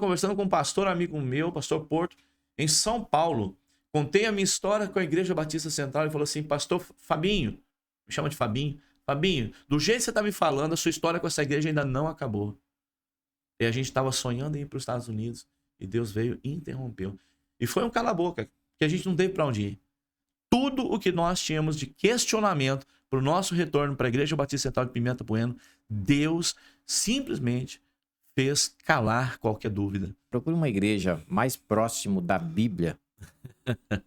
conversando com um pastor amigo meu, pastor Porto, em São Paulo. Contei a minha história com a Igreja Batista Central e falou assim, pastor Fabinho, me chama de Fabinho, Fabinho, do jeito que você está me falando, a sua história com essa igreja ainda não acabou. E a gente estava sonhando em ir para os Estados Unidos e Deus veio e interrompeu. E foi um cala-boca, que a gente não teve para onde ir. Tudo o que nós tínhamos de questionamento para o nosso retorno para a Igreja Batista Central de Pimenta Bueno, Deus simplesmente fez calar qualquer dúvida. Procure uma igreja mais próximo da Bíblia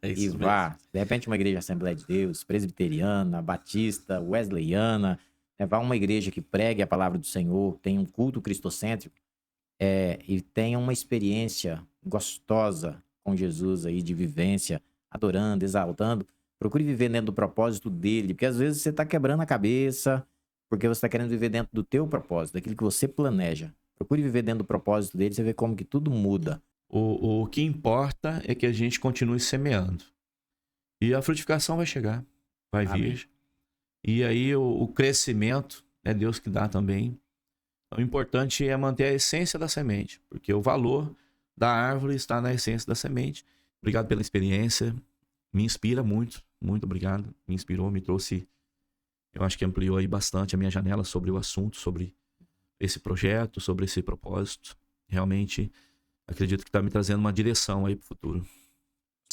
e vá. De repente, uma igreja Assembleia de Deus, presbiteriana, batista, wesleyana. Vá a uma igreja que pregue a palavra do Senhor, tenha um culto cristocêntrico e tenha uma experiência gostosa com Jesus aí, de vivência, adorando, exaltando. Procure viver dentro do propósito dele, porque às vezes você está quebrando a cabeça, porque você está querendo viver dentro do teu propósito, daquilo que você planeja. Procure viver dentro do propósito dele, você vê como que tudo muda. O que importa é que a gente continue semeando. E a frutificação vai chegar, vai vir. E aí o crescimento é Deus que dá também. O importante é manter a essência da semente, porque o valor da árvore está na essência da semente. Obrigado pela experiência, me inspira muito, muito obrigado. Me inspirou, me trouxe, eu acho que ampliou aí bastante a minha janela sobre o assunto, sobre esse projeto, sobre esse propósito. Realmente acredito que está me trazendo uma direção aí para o futuro.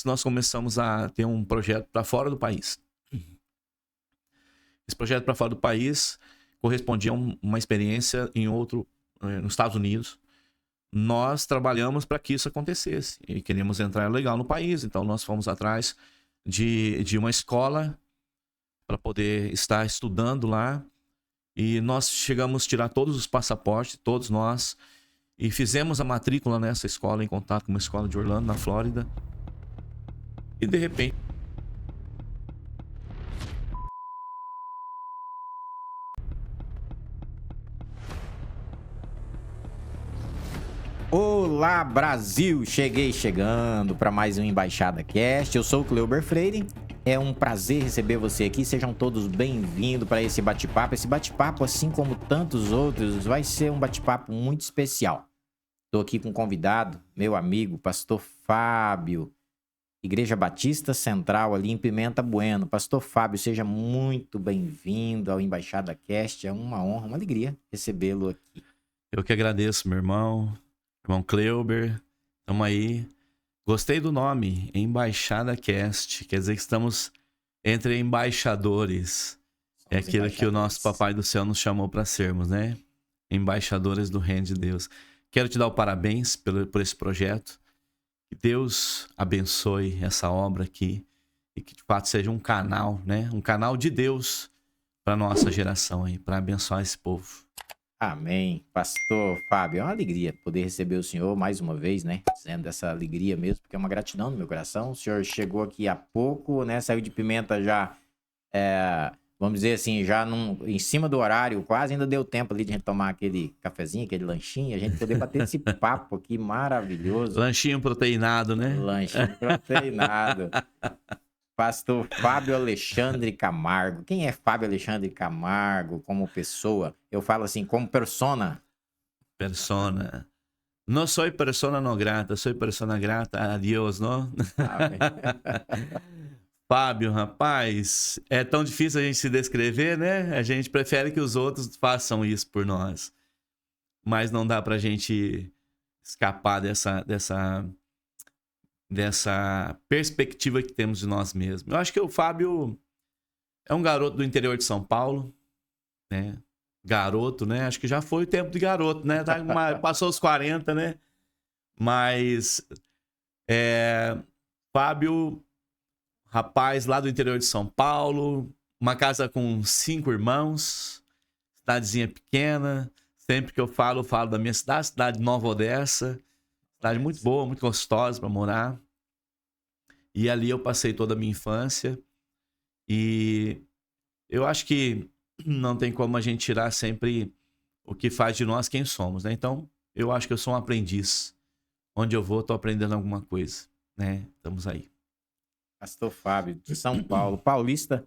Nós começamos a ter um projeto para fora do país. Esse projeto para fora do país correspondia a uma experiência nos Estados Unidos. Nós trabalhamos para que isso acontecesse e queríamos entrar legal no país, então nós fomos atrás de uma escola para poder estar estudando lá e nós chegamos a tirar todos os passaportes, todos nós, e fizemos a matrícula nessa escola em contato com uma escola de Orlando, na Flórida, e de repente Olá, Brasil! Chegando para mais um Embaixada Cast. Eu sou o Cleuber Freire. É um prazer receber você aqui. Sejam todos bem-vindos para esse bate-papo. Esse bate-papo, assim como tantos outros, vai ser um bate-papo muito especial. Estou aqui com um convidado, meu amigo, pastor Fábio, Igreja Batista Central, ali em Pimenta Bueno. Pastor Fábio, seja muito bem-vindo ao Embaixada Cast. É uma honra, uma alegria recebê-lo aqui. Eu que agradeço, meu irmão Cleuber, estamos aí. Gostei do nome, Embaixada Cast, quer dizer que estamos entre embaixadores. É aquilo que o nosso Papai do Céu nos chamou para sermos, né? Embaixadores do Reino de Deus. Quero te dar o parabéns por esse projeto. Que Deus abençoe essa obra aqui e que de fato seja um canal, né? Um canal de Deus para nossa geração aí, para abençoar esse povo. Amém. Pastor Fábio, é uma alegria poder receber o senhor mais uma vez, né? Dizendo essa alegria mesmo, porque é uma gratidão no meu coração. O senhor chegou aqui há pouco, né? Saiu de Pimenta já, vamos dizer assim, já em cima do horário, quase ainda deu tempo ali de a gente tomar aquele cafezinho, aquele lanchinho, a gente poder bater esse papo aqui maravilhoso. Lanchinho proteinado, né? Lanchinho proteinado. Pastor Fábio Alexandre Camargo. Quem é Fábio Alexandre Camargo como pessoa? Eu falo assim, como persona. Persona. Não sou persona não grata, sou persona grata a Deus, não? Fábio, rapaz, é tão difícil a gente se descrever, né? A gente prefere que os outros façam isso por nós. Mas não dá pra gente escapar dessa perspectiva que temos de nós mesmos. Eu acho que o Fábio é um garoto do interior de São Paulo, né? Garoto, né? Acho que já foi o tempo de garoto, né? Passou os 40, né? Mas Fábio, rapaz lá do interior de São Paulo, uma casa com 5 irmãos, cidadezinha pequena. Sempre que eu falo da minha cidade de Nova Odessa. Cidade muito boa, muito gostosa para morar. E ali eu passei toda a minha infância. E eu acho que não tem como a gente tirar sempre o que faz de nós quem somos, né? Então, eu acho que eu sou um aprendiz. Onde eu vou, tô aprendendo alguma coisa, né? Estamos aí. Pastor Fábio, de São Paulo, paulista,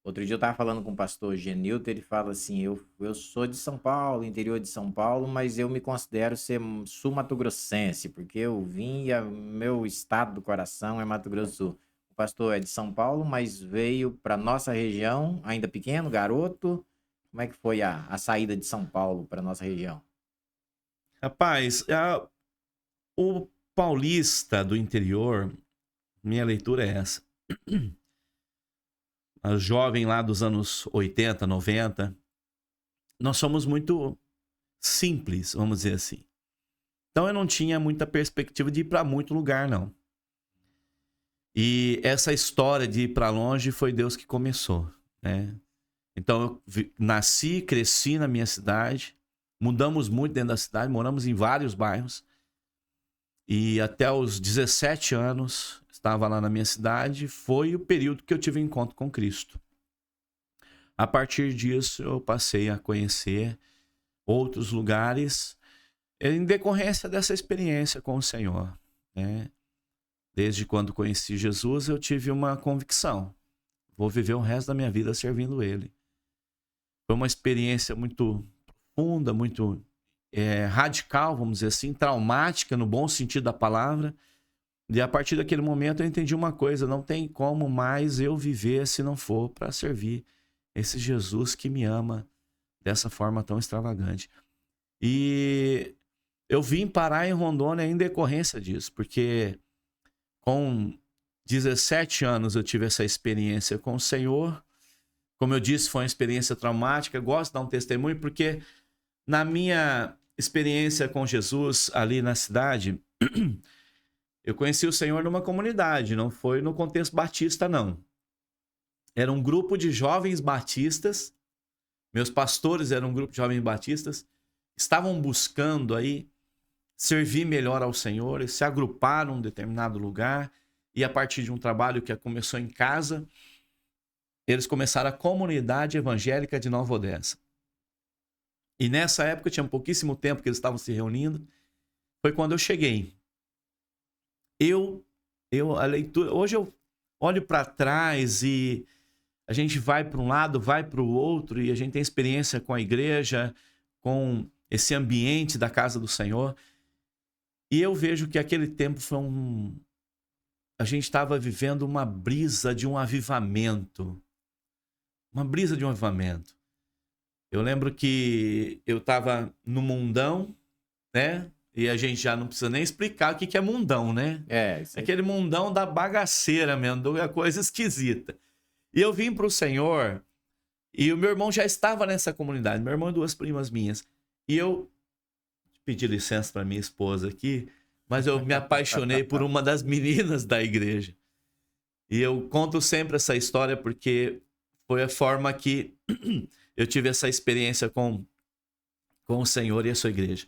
Outro dia eu tava falando com o pastor Genilton, ele fala assim, eu sou de São Paulo, interior de São Paulo, mas eu me considero ser sul-mato-grossense, porque eu vim e meu estado do coração é Mato Grosso do Sul. O pastor é de São Paulo, mas veio para nossa região, ainda pequeno, garoto. Como é que foi a saída de São Paulo para nossa região? Rapaz, o paulista do interior, minha leitura é essa. A jovem lá dos anos 80, 90, nós somos muito simples, vamos dizer assim. Então eu não tinha muita perspectiva de ir para muito lugar, não. E essa história de ir para longe foi Deus que começou, né? Então eu nasci, cresci na minha cidade, mudamos muito dentro da cidade, moramos em vários bairros. E até os 17 anos estava lá na minha cidade, foi o período que eu tive encontro com Cristo. A partir disso eu passei a conhecer outros lugares em decorrência dessa experiência com o Senhor, né? Desde quando conheci Jesus, eu tive uma convicção. Vou viver o resto da minha vida servindo Ele. Foi uma experiência muito profunda, muito radical, vamos dizer assim, traumática no bom sentido da palavra. E a partir daquele momento eu entendi uma coisa, não tem como mais eu viver se não for para servir esse Jesus que me ama dessa forma tão extravagante. E eu vim parar em Rondônia em decorrência disso, porque com 17 anos eu tive essa experiência com o Senhor. Como eu disse, foi uma experiência traumática. Eu gosto de dar um testemunho porque na minha experiência com Jesus ali na cidade, eu conheci o Senhor numa comunidade, não foi no contexto batista, não. Era um grupo de jovens batistas, meus pastores eram um grupo de jovens batistas, estavam buscando aí servir melhor ao Senhor, eles se agruparam em um determinado lugar e a partir de um trabalho que começou em casa, eles começaram a comunidade evangélica de Nova Odessa. E nessa época, tinha pouquíssimo tempo que eles estavam se reunindo, foi quando eu cheguei. A leitura, hoje eu olho para trás e a gente vai para um lado, vai para o outro e a gente tem experiência com a igreja, com esse ambiente da casa do Senhor. E eu vejo que aquele tempo foi a gente estava vivendo uma brisa de um avivamento. Uma brisa de um avivamento. Eu lembro que eu estava no mundão, né? E a gente já não precisa nem explicar o que é mundão, né? Aquele mundão da bagaceira mesmo, da coisa esquisita. E eu vim para o Senhor e o meu irmão já estava nessa comunidade. Meu irmão e duas primas minhas. E eu pedi licença para minha esposa aqui, mas eu me apaixonei por uma das meninas da igreja. E eu conto sempre essa história porque foi a forma que eu tive essa experiência com o Senhor e a sua igreja.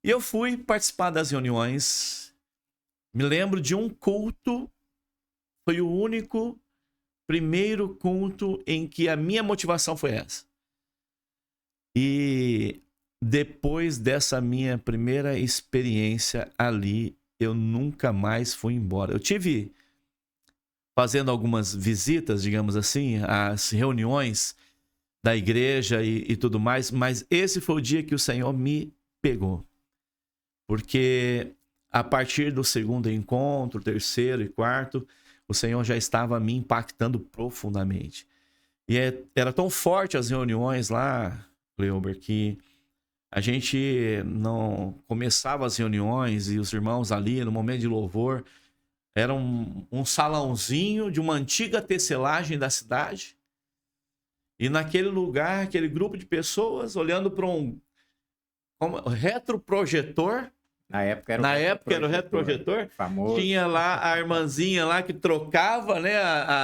E eu fui participar das reuniões. Me lembro de um culto, foi o único primeiro culto em que a minha motivação foi essa. E depois dessa minha primeira experiência ali, eu nunca mais fui embora. Eu tive fazendo algumas visitas, digamos assim, às reuniões da igreja e tudo mais, mas esse foi o dia que o Senhor me pegou. Porque a partir do segundo encontro, terceiro e quarto, o Senhor já estava me impactando profundamente. E era tão forte as reuniões lá, Cleuber, que a gente não começava as reuniões e os irmãos ali, no momento de louvor, era um salãozinho de uma antiga tecelagem da cidade. E naquele lugar, aquele grupo de pessoas olhando para um retroprojetor. Na época era o retroprojetor. Famoso. Tinha lá a irmãzinha lá que trocava, né,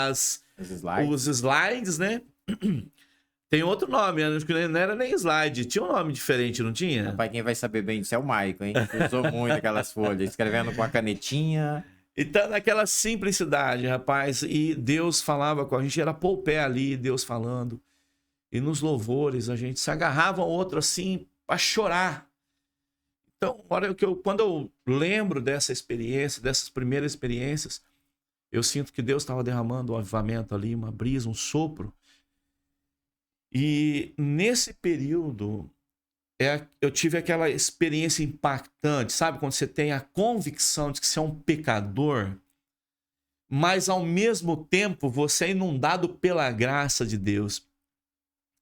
os slides, né? Tem outro nome, acho que não era nem slide. Tinha um nome diferente, não tinha? Rapaz, quem vai saber bem disso é o Maicon, hein? Usou muito aquelas folhas, escrevendo com a canetinha. Então, naquela simplicidade, rapaz, e Deus falava com a gente, era pôr o pé ali, Deus falando. E nos louvores, a gente se agarrava ao outro assim, para chorar. Então, quando eu lembro dessa experiência, dessas primeiras experiências, eu sinto que Deus estava derramando um avivamento ali, uma brisa, um sopro. E nesse período, eu tive aquela experiência impactante, sabe? Quando você tem a convicção de que você é um pecador, mas ao mesmo tempo você é inundado pela graça de Deus.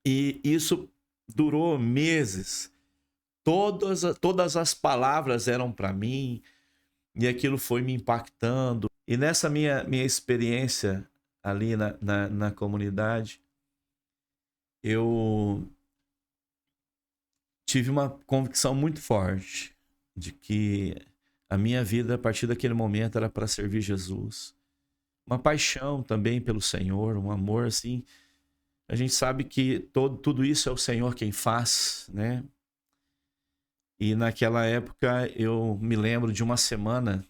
E isso durou meses. Todas as palavras eram para mim e aquilo foi me impactando. E nessa minha experiência ali na comunidade, eu tive uma convicção muito forte de que a minha vida, a partir daquele momento, era para servir Jesus. Uma paixão também pelo Senhor, um amor assim. A gente sabe que tudo isso é o Senhor quem faz, né? E naquela época eu me lembro de uma semana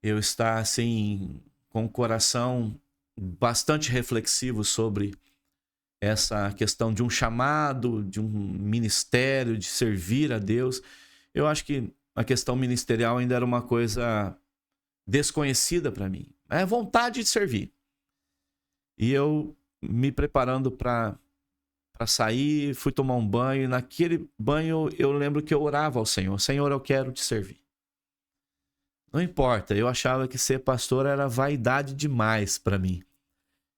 eu estar assim com o coração bastante reflexivo sobre essa questão de um chamado, de um ministério, de servir a Deus. Eu acho que a questão ministerial ainda era uma coisa desconhecida para mim. É vontade de servir. E eu me preparando para sair, fui tomar um banho. E naquele banho eu lembro que eu orava ao Senhor. Senhor, eu quero te servir. Não importa, eu achava que ser pastor era vaidade demais para mim.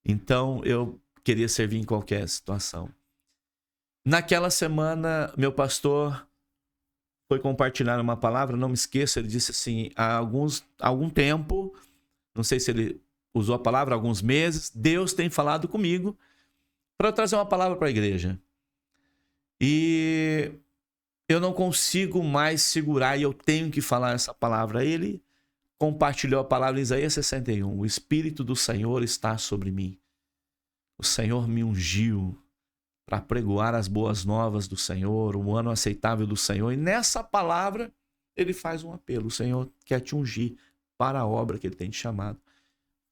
Então eu queria servir em qualquer situação. Naquela semana, meu pastor foi compartilhar uma palavra, não me esqueça, ele disse assim, há algum tempo, não sei se ele usou a palavra, alguns meses, Deus tem falado comigo para trazer uma palavra para a igreja. E eu não consigo mais segurar e eu tenho que falar essa palavra. Ele compartilhou a palavra em Isaías 61. O Espírito do Senhor está sobre mim. O Senhor me ungiu para pregoar as boas novas do Senhor, o ano aceitável do Senhor. E nessa palavra, ele faz um apelo. O Senhor quer te ungir para a obra que ele tem te chamado.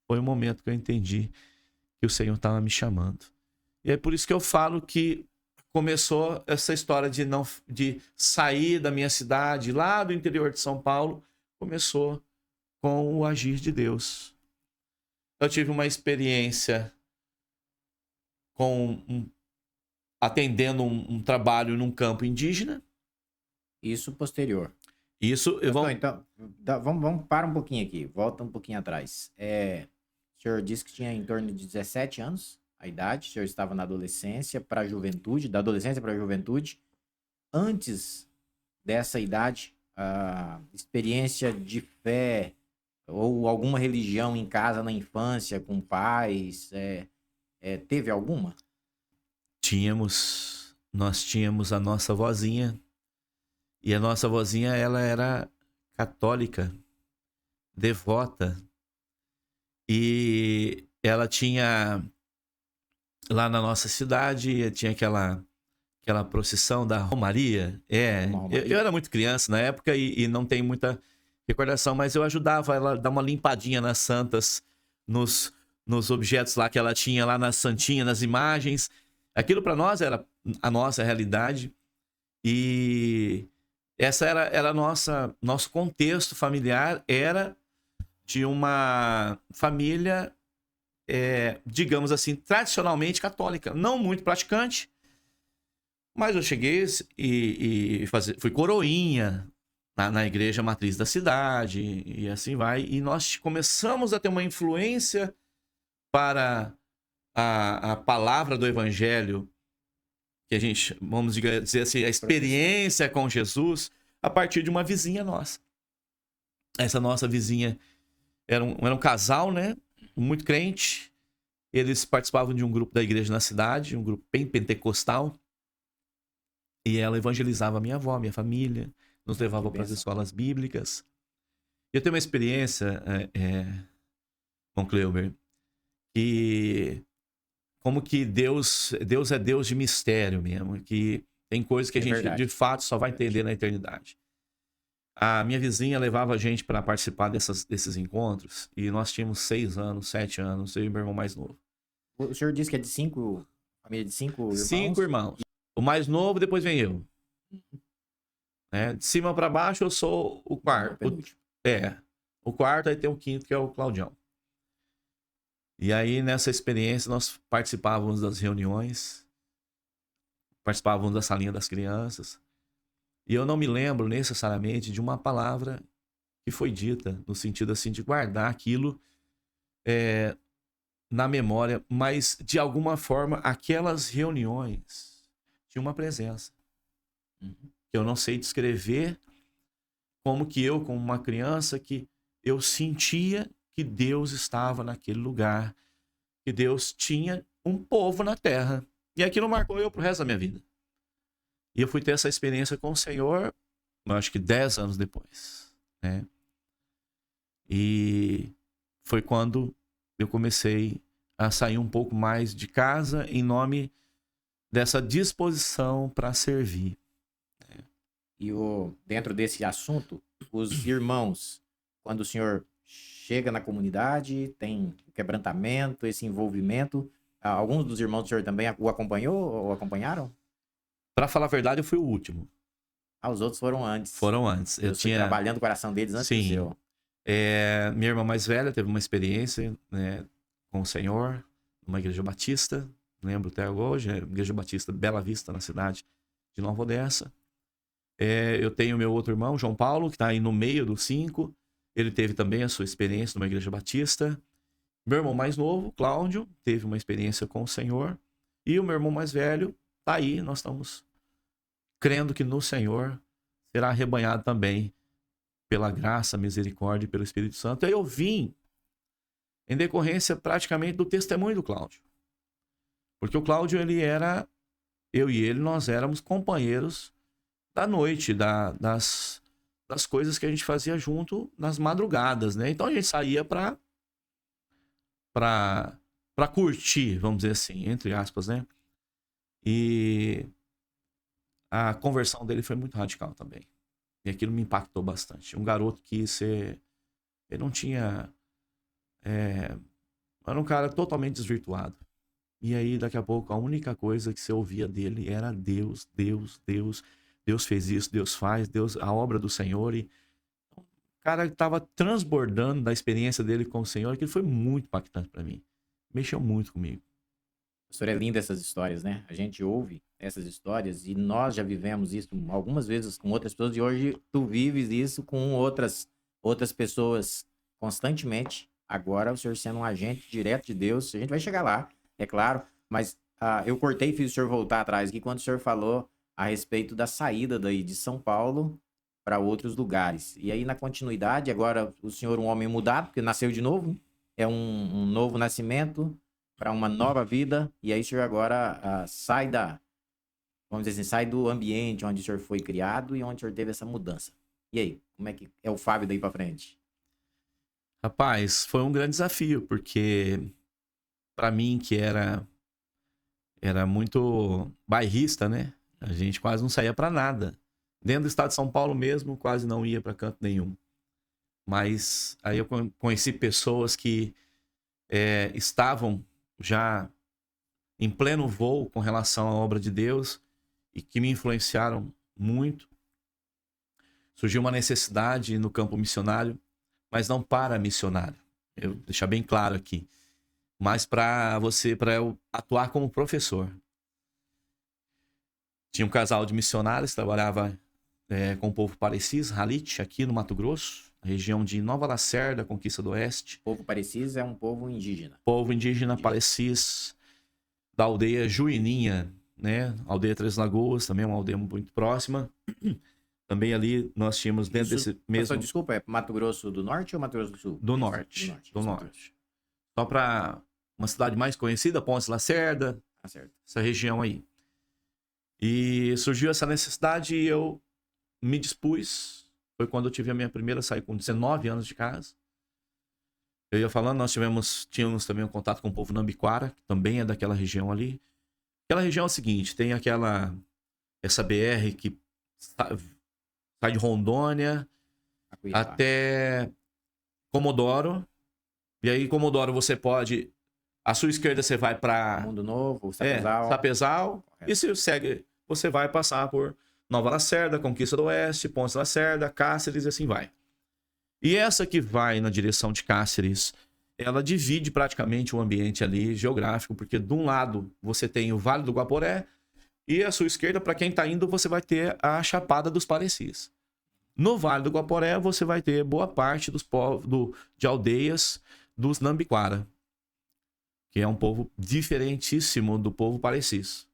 Foi o momento que eu entendi que o Senhor estava me chamando. E é por isso que eu falo que começou essa história de sair da minha cidade, lá do interior de São Paulo, começou com o agir de Deus. Eu tive uma experiência atendendo um trabalho num campo indígena. Isso posterior. Isso, Então, vamos parar um pouquinho aqui, volta um pouquinho atrás. O senhor disse que tinha em torno de 17 anos a idade, o senhor estava na adolescência para a juventude, da adolescência para a juventude. Antes dessa idade, a experiência de fé ou alguma religião em casa na infância, com pais, teve alguma? Nós tínhamos a nossa vozinha, e a nossa vozinha, ela era católica, devota, e ela tinha, lá na nossa cidade, tinha aquela procissão da Romaria. Eu era muito criança na época e não tenho muita recordação, mas eu ajudava ela a dar uma limpadinha nas santas, nos objetos lá que ela tinha, lá na santinha, nas imagens. Aquilo para nós era a nossa realidade e essa era nosso contexto familiar, era de uma família, digamos assim, tradicionalmente católica, não muito praticante, mas eu cheguei e fui coroinha na igreja matriz da cidade e assim vai, e nós começamos a ter uma influência para a palavra do evangelho, que a gente, vamos dizer assim, a experiência com Jesus, a partir de uma vizinha nossa. Essa nossa vizinha era um casal, né? Muito crente. Eles participavam de um grupo da igreja na cidade, um grupo bem pentecostal. E ela evangelizava a minha avó, minha família, nos levava para as escolas bíblicas. Eu tenho uma experiência, com Cleuber, que como que Deus é Deus de mistério mesmo, que tem coisas que a gente de fato só vai entender na eternidade. A minha vizinha levava a gente para participar desses encontros e nós tínhamos 6 anos, 7 anos, eu e meu irmão mais novo. O senhor disse que é de 5, família de 5 irmãos? 5 irmãos. O mais novo, depois vem eu. De cima para baixo eu sou o quarto. O quarto, aí tem o quinto, que é o Claudião. E aí, nessa experiência, nós participávamos das reuniões, participávamos da salinha das crianças. E eu não me lembro necessariamente de uma palavra que foi dita, no sentido assim de guardar aquilo na memória, mas de alguma forma aquelas reuniões tinham uma presença. Eu não sei descrever como que eu, como uma criança, que eu sentia que Deus estava naquele lugar, que Deus tinha um povo na terra. E aquilo marcou eu pro resto da minha vida. E eu fui ter essa experiência com o Senhor, eu acho que 10 anos depois, né? E foi quando eu comecei a sair um pouco mais de casa em nome dessa disposição para servir. E dentro desse assunto, os irmãos, quando o senhor chega na comunidade, tem o quebrantamento, esse envolvimento, alguns dos irmãos do senhor também o acompanhou ou acompanharam? Para falar a verdade, eu fui o último. Os outros foram antes. Foram antes. Eu tinha trabalhando o coração deles antes do seu. Minha irmã mais velha teve uma experiência, né, com o Senhor, numa igreja batista, lembro até hoje, igreja batista Bela Vista, na cidade de Nova Odessa. Eu tenho meu outro irmão, João Paulo, que está aí no meio dos 5. Ele teve também a sua experiência numa igreja batista. Meu irmão mais novo, Cláudio, teve uma experiência com o Senhor. E o meu irmão mais velho está aí. Nós estamos crendo que no Senhor será arrebanhado também pela graça, misericórdia e pelo Espírito Santo. Aí eu vim em decorrência praticamente do testemunho do Cláudio. Porque o Cláudio, eu e ele, nós éramos companheiros da noite, das coisas que a gente fazia junto nas madrugadas, né? Então a gente saía para curtir, vamos dizer assim, entre aspas, né? E a conversão dele foi muito radical também. E aquilo me impactou bastante. Um garoto que ele não tinha... era um cara totalmente desvirtuado. E aí, daqui a pouco, a única coisa que você ouvia dele era Deus, Deus, Deus. Deus fez isso, Deus faz, Deus, a obra do Senhor. E o cara estava transbordando da experiência dele com o Senhor, que foi muito impactante para mim. Mexeu muito comigo. Pastor, é linda essas histórias, né? A gente ouve essas histórias e nós já vivemos isso algumas vezes com outras pessoas e hoje tu vives isso com outras pessoas constantemente. Agora o senhor sendo um agente direto de Deus, a gente vai chegar lá, é claro, mas eu cortei e fiz o senhor voltar atrás aqui quando o senhor falou a respeito da saída daí de São Paulo para outros lugares. E aí, na continuidade, agora o senhor, um homem mudado, porque nasceu de novo, é um novo nascimento para uma nova vida, e aí o senhor agora sai vamos dizer assim, sai do ambiente onde o senhor foi criado e onde o senhor teve essa mudança. E aí, como é que é o Fábio daí para frente? Rapaz, foi um grande desafio, porque para mim, que era muito bairrista, né? A gente quase não saía para nada. Dentro do estado de São Paulo mesmo, quase não ia para canto nenhum. Mas aí eu conheci pessoas que estavam já em pleno voo com relação à obra de Deus e que me influenciaram muito. Surgiu uma necessidade no campo missionário, mas não para missionário. Eu vou deixar bem claro aqui. Mas para eu atuar como professor. Tinha um casal de missionários que trabalhava com o povo Parecis, Halit, aqui no Mato Grosso, região de Nova Lacerda, Conquista do Oeste. O povo Parecis é um povo indígena. Povo indígena Parecis, da aldeia Juininha, né? Aldeia Três Lagoas, também uma aldeia muito próxima. Também ali nós tínhamos dentro desse mesmo... Desculpa, é Mato Grosso do Norte ou Mato Grosso do Sul? Do Norte. Só para uma cidade mais conhecida, Pontes Lacerda, certo. Essa região aí. E surgiu essa necessidade e eu me dispus. Foi quando eu tive a minha primeira, saí com 19 anos de casa. Eu ia falando, nós tínhamos também um contato com o povo Nambiquara, que também é daquela região ali. Aquela região é o seguinte, tem essa BR que sai de Rondônia até Comodoro. E aí, Comodoro, você pode... À sua esquerda, você vai para... Mundo Novo, Sapezal. Sapezal. E se segue, você vai passar por Nova Lacerda, Conquista do Oeste, Pontes Lacerda, Cáceres e assim vai. E essa que vai na direção de Cáceres ela divide praticamente o ambiente ali geográfico, porque de um lado você tem o Vale do Guaporé e à sua esquerda, para quem está indo, você vai ter a Chapada dos Parecis. No Vale do Guaporé, você vai ter boa parte dos povos de aldeias dos Nambiquara, que é um povo diferentíssimo do povo Parecis.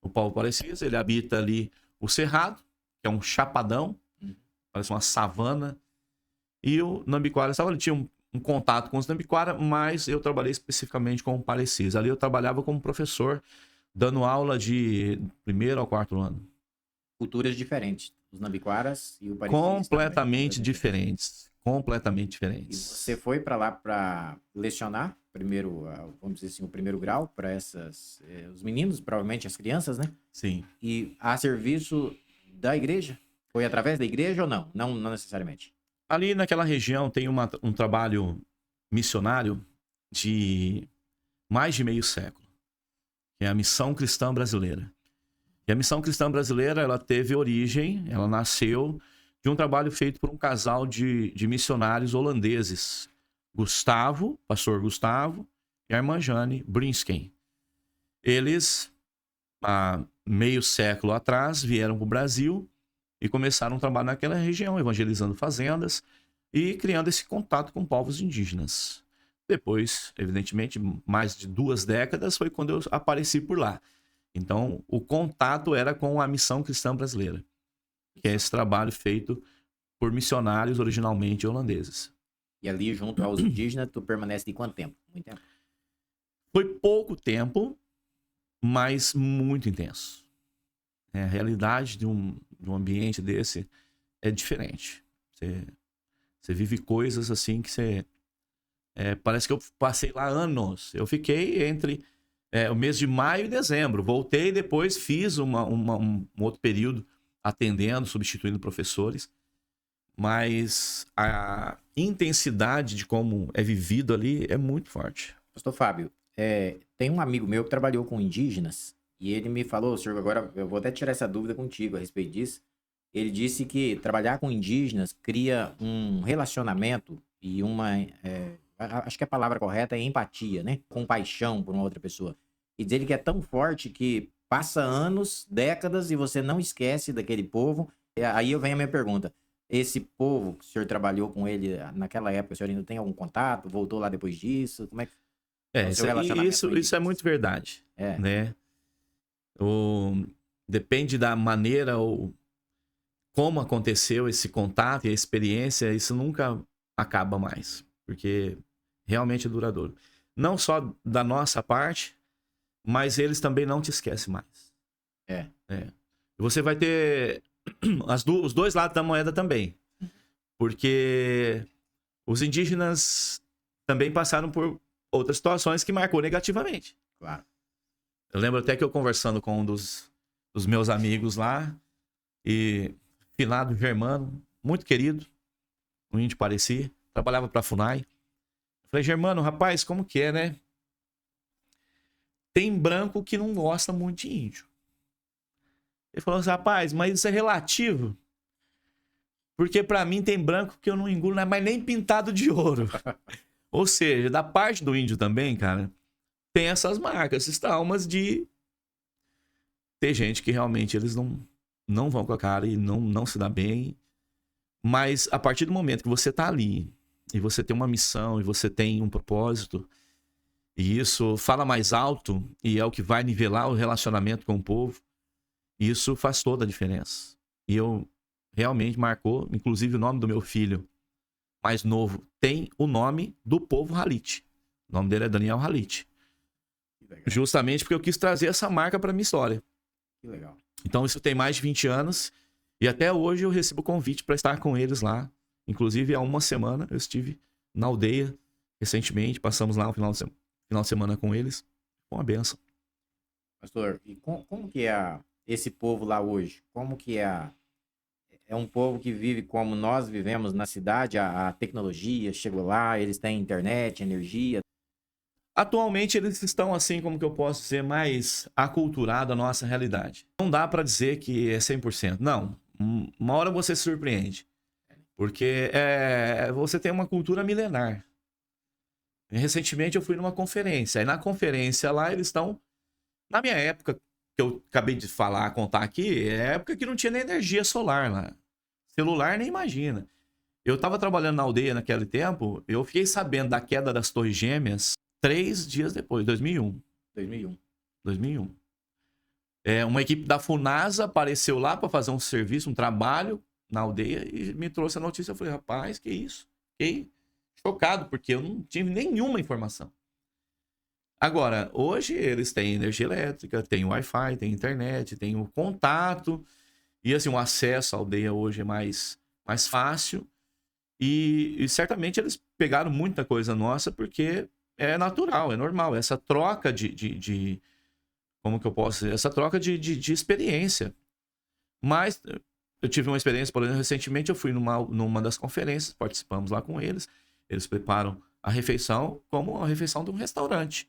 O povo Parecis, ele habita ali o Cerrado, que é um chapadão, parece uma savana, e o Nambiquara estava ali, tinha um contato com os Nambiquara, mas eu trabalhei especificamente com o Parecis. Ali eu trabalhava como professor, dando aula de 1º ao 4º ano. Culturas diferentes. Os Nambiquaras e o Parecis. Completamente diferentes. Completamente E diferentes. você foi para lá para lecionar, primeiro, vamos dizer assim, o 1º grau, para os meninos, provavelmente as crianças, né? Sim. E a serviço da igreja? Foi através da igreja ou não? Não necessariamente. Ali naquela região tem um trabalho missionário de mais de meio século, que é a Missão Cristã Brasileira. E a Missão Cristã Brasileira, ela teve origem, ela nasceu de um trabalho feito por um casal de missionários holandeses, pastor Gustavo, e a irmã Jane Brinsken. Eles, há meio século atrás, vieram para o Brasil e começaram a trabalhar naquela região, evangelizando fazendas e criando esse contato com povos indígenas. Depois, evidentemente, mais de 2 décadas foi quando eu apareci por lá. Então, o contato era com a Missão Cristã Brasileira, que é esse trabalho feito por missionários originalmente holandeses. E ali, junto aos indígenas, tu permanece de quanto tempo? Muito tempo? Foi pouco tempo, mas muito intenso. A realidade de um ambiente desse é diferente. Você vive coisas assim que você... parece que eu passei lá anos. Eu fiquei entre o mês de maio e dezembro. Voltei e depois fiz um outro período atendendo, substituindo professores. Mas a intensidade de como é vivido ali é muito forte. Pastor Fábio, tem um amigo meu que trabalhou com indígenas e ele me falou, senhor, agora eu vou até tirar essa dúvida contigo a respeito disso. Ele disse que trabalhar com indígenas cria um relacionamento e acho que a palavra correta é empatia, né? Compaixão por uma outra pessoa. E diz ele que é tão forte que passa anos, décadas e você não esquece daquele povo. Aí vem a minha pergunta. Esse povo que o senhor trabalhou com ele naquela época, o senhor ainda tem algum contato? Voltou lá depois disso? Como é que é o seu relacionamento? Isso é muito verdade. Né? Depende da maneira ou como aconteceu esse contato e a experiência, isso nunca acaba mais, porque realmente é duradouro. Não só da nossa parte, mas eles também não te esquecem mais. Você vai ter os dois lados da moeda também, porque os indígenas também passaram por outras situações que marcou negativamente. Claro. Eu lembro até que eu conversando com um dos meus amigos lá, e finado Germano, muito querido, um índio Pareci, trabalhava para a FUNAI. Eu falei, Germano, rapaz, como que é, né? Tem branco que não gosta muito de índio. Ele falou assim, rapaz, mas isso é relativo. Porque para mim tem branco que eu não engulo, não é mais nem pintado de ouro. Ou seja, da parte do índio também, cara, tem essas marcas, esses traumas de ter gente que realmente eles não vão com a cara e não se dá bem. Mas a partir do momento que você tá ali e você tem uma missão e você tem um propósito, e isso fala mais alto e é o que vai nivelar o relacionamento com o povo, isso faz toda a diferença. E eu realmente marcou, inclusive o nome do meu filho mais novo tem o nome do povo Halit. O nome dele é Daniel Halit. Justamente porque eu quis trazer essa marca para minha história. Que legal. Então isso tem mais de 20 anos e até hoje eu recebo convite para estar com eles lá. Inclusive há uma semana eu estive na aldeia recentemente, passamos lá um final de semana com eles. Foi uma benção. Pastor, e como que é esse povo lá hoje? Como que é um povo que vive como nós vivemos na cidade? A tecnologia chegou lá, eles têm internet, energia. Atualmente eles estão assim, como que eu posso dizer, mais aculturados à nossa realidade. Não dá para dizer que é 100%. Não, uma hora você se surpreende. Porque você tem uma cultura milenar. Recentemente eu fui numa conferência. Aí na conferência lá eles estão... Na minha época, que eu acabei de contar aqui, é a época que não tinha nem energia solar lá. Celular nem imagina. Eu tava trabalhando na aldeia naquele tempo, eu fiquei sabendo da queda das Torres Gêmeas 3 dias depois, 2001. 2001. Uma equipe da FUNASA apareceu lá para fazer um serviço, um trabalho na aldeia e me trouxe a notícia. Eu falei, rapaz, que isso? Fiquei chocado, porque eu não tive nenhuma informação. Agora, hoje eles têm energia elétrica, têm Wi-Fi, têm internet, têm o contato. E assim, o acesso à aldeia hoje é mais fácil. E certamente eles pegaram muita coisa nossa porque é natural, é normal. Essa troca como que eu posso dizer? Essa troca de experiência. Mas eu tive uma experiência, por exemplo, recentemente eu fui numa das conferências, participamos lá com eles. Eles preparam a refeição como a refeição de um restaurante.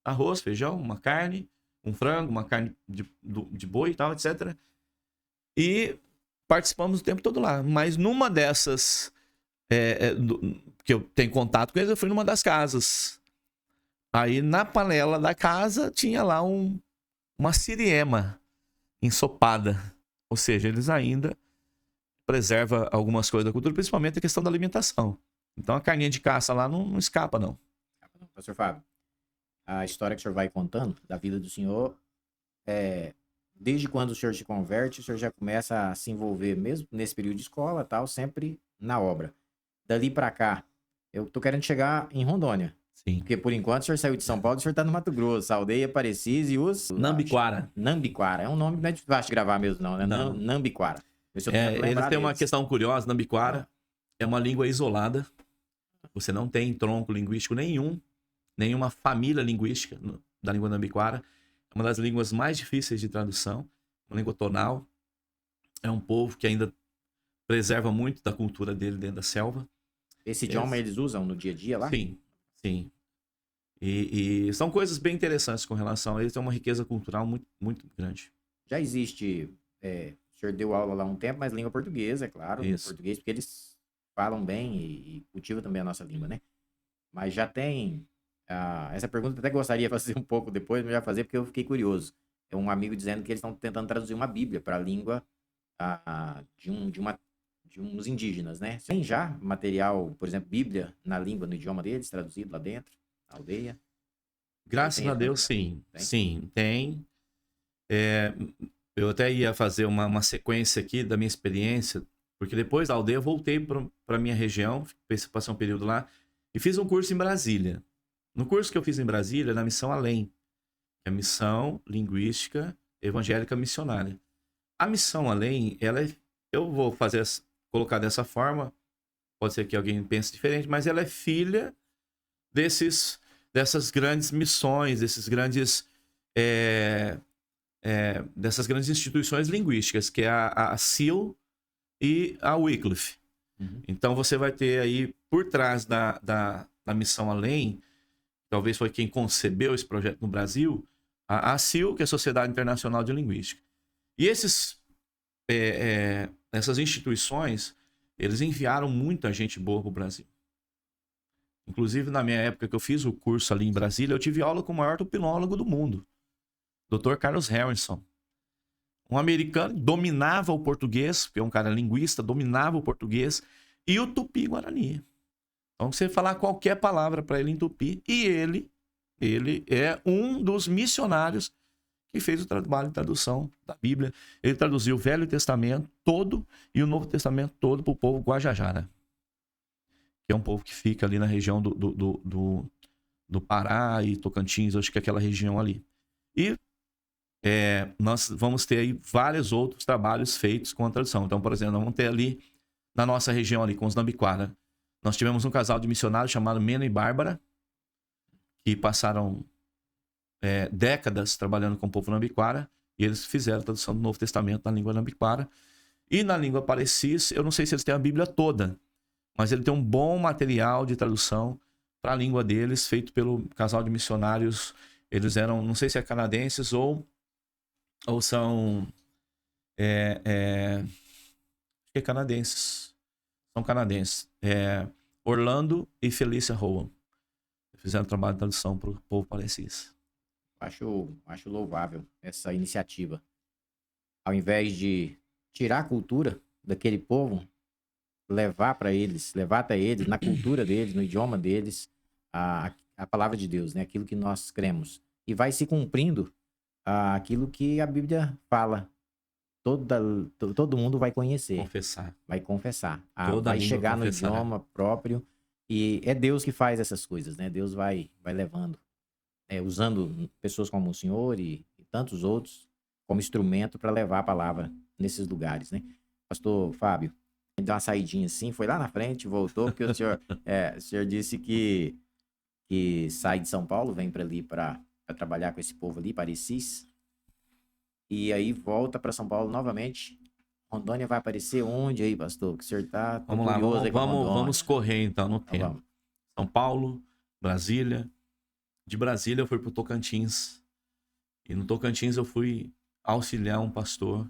Arroz, feijão, uma carne, um frango, uma carne de boi e tal, etc. E participamos o tempo todo lá. Mas numa dessas... que eu tenho contato com eles, eu fui numa das casas. Aí na panela da casa tinha lá uma siriema ensopada. Ou seja, eles ainda preservam algumas coisas da cultura, principalmente a questão da alimentação. Então a carninha de caça lá não escapa, não. Pastor Fábio, a história que o senhor vai contando da vida do senhor, desde quando o senhor se converte, o senhor já começa a se envolver, mesmo nesse período de escola tal, sempre na obra. Dali pra cá, eu tô querendo chegar em Rondônia. Sim. Porque por enquanto o senhor saiu de São Paulo, o senhor tá no Mato Grosso, Aldeia Aparecida e os... Nambiquara. Nambiquara. É um nome que não é fácil de gravar mesmo, não, né? Não. Nambiquara. Eles têm uma questão curiosa. Nambiquara é uma língua isolada. Você não tem tronco linguístico nenhuma família linguística da língua nambiquara. É uma das línguas mais difíceis de tradução. Uma língua tonal. É um povo que ainda preserva muito da cultura dele dentro da selva. Esse idioma eles usam no dia a dia lá? Sim, sim. E são coisas bem interessantes com relação a eles. Tem uma riqueza cultural muito, muito grande. Já existe... o senhor deu aula lá um tempo, mas língua portuguesa, é claro. Isso. Português, porque eles falam bem e cultivam também a nossa língua, né? Mas já tem... essa pergunta eu até gostaria de fazer um pouco depois, mas já fazer porque eu fiquei curioso. É um amigo dizendo que eles estão tentando traduzir uma Bíblia para a língua de uns indígenas, né? Tem já material, por exemplo, Bíblia na língua, no idioma deles, traduzido lá dentro, na aldeia? Graças a Deus, sim. Sim, tem. Eu até ia fazer uma sequência aqui da minha experiência, porque depois da aldeia eu voltei para minha região, passei um período lá, e fiz um curso em Brasília. No curso que eu fiz em Brasília, na Missão Além, que é a Missão Linguística Evangélica Missionária. A Missão Além, eu vou colocar dessa forma, pode ser que alguém pense diferente, mas ela é filha dessas grandes missões, dessas grandes instituições linguísticas, que é a CIL e a Wycliffe. Uhum. Então você vai ter aí, por trás da Missão Além, talvez foi quem concebeu esse projeto no Brasil, a CIL, que é a Sociedade Internacional de Linguística. E essas instituições, eles enviaram muita gente boa para o Brasil. Inclusive, na minha época que eu fiz o curso ali em Brasília, eu tive aula com o maior tupinólogo do mundo, Dr. Carlos Harrison. Um americano dominava o português, porque é um cara linguista, dominava o português, e o tupi-guarani. Então, você falar qualquer palavra para ele em tupi, e ele é um dos missionários que fez o trabalho de tradução da Bíblia. Ele traduziu o Velho Testamento todo e o Novo Testamento todo para o povo Guajajara, que é um povo que fica ali na região do Pará e Tocantins, acho que é aquela região ali. E nós vamos ter aí vários outros trabalhos feitos com a tradução. Então, por exemplo, nós vamos ter ali, na nossa região ali, com os Nambiquara, nós tivemos um casal de missionários chamado Mena e Bárbara, que passaram décadas trabalhando com o povo Nambiquara, e eles fizeram a tradução do Novo Testamento na língua Nambiquara. E na língua Parecis, eu não sei se eles têm a Bíblia toda, mas ele tem um bom material de tradução para a língua deles, feito pelo casal de missionários. Eles eram, não sei se é canadenses ou são acho que é canadenses. São canadenses. Orlando e Felícia Rowan. fizeram trabalho de tradução para o povo parecis. Acho louvável essa iniciativa. Ao invés de tirar a cultura daquele povo, levar até eles, na cultura deles, no idioma deles, a palavra de Deus, né? Aquilo que nós cremos. E vai se cumprindo aquilo que a Bíblia fala. Todo mundo vai conhecer. Vai confessar. Vai chegar no idioma próprio. E é Deus que faz essas coisas, né? Deus vai levando. Usando pessoas como o senhor e tantos outros como instrumento para levar a palavra nesses lugares, né? Pastor Fábio, deu uma saidinha assim, foi lá na frente, voltou, porque o senhor disse que sai de São Paulo, vem para ali para trabalhar com esse povo ali, Parecis, e aí volta para São Paulo novamente. Rondônia vai aparecer onde aí, pastor? Que o senhor tá vamos lá, vamos correr então no tempo. Vamos. São Paulo, Brasília. De Brasília eu fui pro Tocantins. E no Tocantins eu fui auxiliar um pastor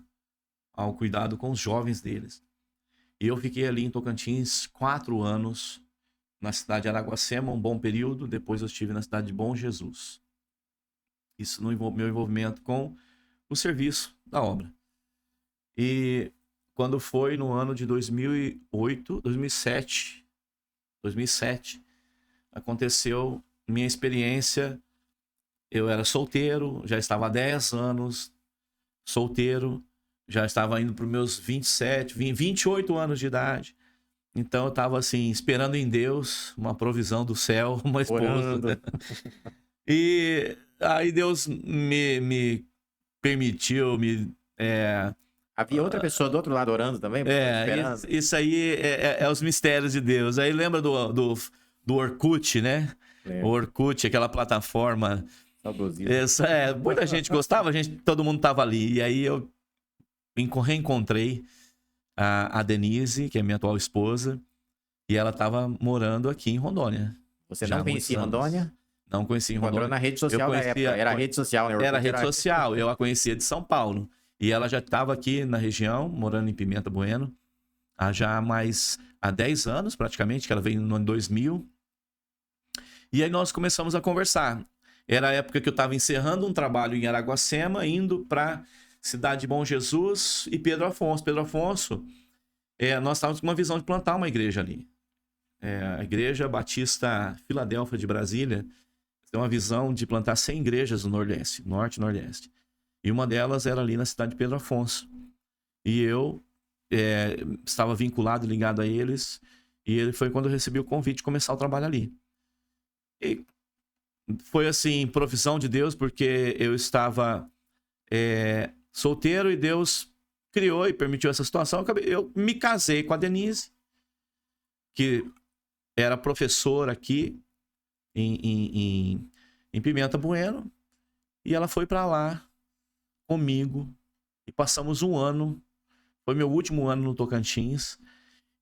ao cuidado com os jovens deles. E eu fiquei ali em Tocantins 4 anos, na cidade de Araguacema, um bom período. Depois eu estive na cidade de Bom Jesus. Isso no meu envolvimento com o serviço da obra. E quando foi no ano de 2007, aconteceu minha experiência. Eu era solteiro, já estava há 10 anos solteiro, já estava indo para os meus 28 anos de idade. Então eu estava assim, esperando em Deus uma provisão do céu, uma esposa. E aí Deus me permitiu, Havia outra pessoa do outro lado orando também? Isso aí é os mistérios de Deus. Aí lembra do Orkut, né? O Orkut, aquela plataforma. Muita gente gostava, todo mundo tava ali. E aí eu reencontrei a Denise, que é minha atual esposa, e ela tava morando aqui em Rondônia. Você não conhecia Rondônia? Não conhecia em Rondônia. Encontrou na rede social da época. Era rede social, né? Era rede social, eu a conhecia de São Paulo. E ela já estava aqui na região, morando em Pimenta Bueno, há 10 anos praticamente, que ela veio no ano 2000. E aí nós começamos a conversar. Era a época que eu estava encerrando um trabalho em Araguacema, indo para cidade de Bom Jesus e Pedro Afonso. Pedro Afonso, nós estávamos com uma visão de plantar uma igreja ali. A Igreja Batista Filadélfia de Brasília tem uma visão de plantar 100 igrejas no Nordeste, Norte e Nordeste. E uma delas era ali na cidade de Pedro Afonso. E eu estava vinculado, ligado a eles. E foi quando eu recebi o convite de começar o trabalho ali. E foi assim, provisão de Deus, porque eu estava solteiro e Deus criou e permitiu essa situação. Eu me casei com a Denise, que era professora aqui em Pimenta Bueno. E ela foi para lá comigo e passamos um ano. Foi meu último ano no Tocantins.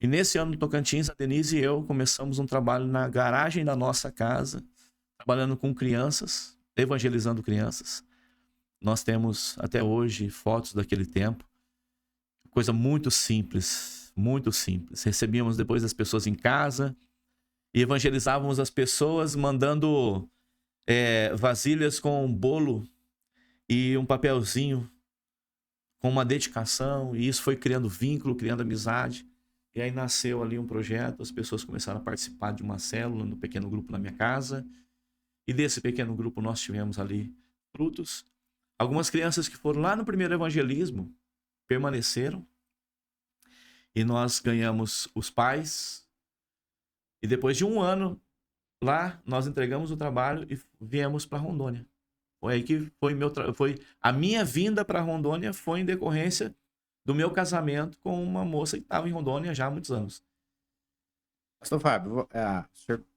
E nesse ano no Tocantins, a Denise e eu começamos um trabalho na garagem da nossa casa, trabalhando com crianças, evangelizando crianças. Nós temos até hoje fotos daquele tempo. Coisa muito simples, muito simples. Recebíamos depois as pessoas em casa e evangelizávamos as pessoas mandando vasilhas com um bolo e um papelzinho com uma dedicação. E isso foi criando vínculo, criando amizade. E aí nasceu ali um projeto, as pessoas começaram a participar de uma célula no pequeno grupo na minha casa. E desse pequeno grupo nós tivemos ali frutos. Algumas crianças que foram lá no primeiro evangelismo permaneceram. E nós ganhamos os pais. E depois de um ano lá, nós entregamos o trabalho e viemos para Rondônia. Foi aí que foi a minha vinda para Rondônia foi em decorrência do meu casamento com uma moça que estava em Rondônia já há muitos anos. Pastor Fábio, o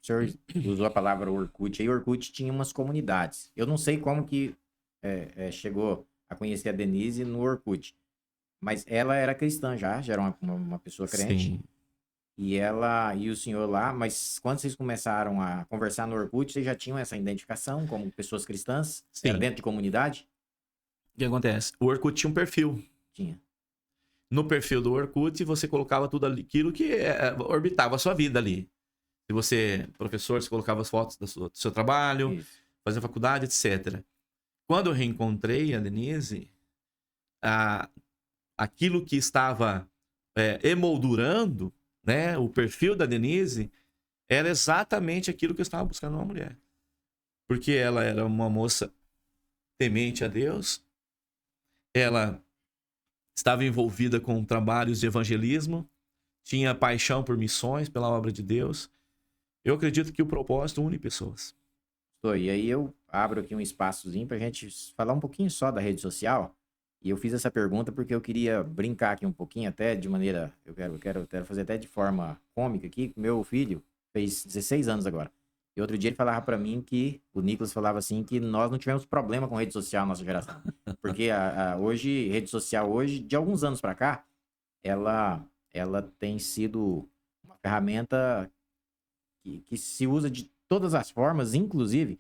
senhor usou a palavra Orkut. Aí Orkut tinha umas comunidades. Eu não sei como que chegou a conhecer a Denise no Orkut. Mas ela era cristã já era uma pessoa crente. Sim. E o senhor lá, mas quando vocês começaram a conversar no Orkut, vocês já tinham essa identificação como pessoas cristãs? Sim. Era dentro de comunidade? O que acontece? O Orkut tinha um perfil. Tinha. No perfil do Orkut, você colocava tudo aquilo que orbitava a sua vida ali. Se você, professor, você colocava as fotos do seu trabalho, Isso. fazia faculdade, etc. Quando eu reencontrei a Denise, aquilo que estava emoldurando, né, o perfil da Denise, era exatamente aquilo que eu estava buscando numa mulher. Porque ela era uma moça temente a Deus, ela estava envolvida com trabalhos de evangelismo, tinha paixão por missões, pela obra de Deus. Eu acredito que o propósito une pessoas. E aí eu abro aqui um espaçozinho pra gente falar um pouquinho só da rede social. E eu fiz essa pergunta porque eu queria brincar aqui um pouquinho, até de maneira. Eu quero fazer até de forma cômica aqui. Meu filho fez 16 anos agora. E outro dia ele falava pra mim que, o Nicolas falava assim, que nós não tivemos problema com rede social na nossa geração. Porque hoje, rede social hoje, de alguns anos pra cá, ela tem sido uma ferramenta que se usa de todas as formas, inclusive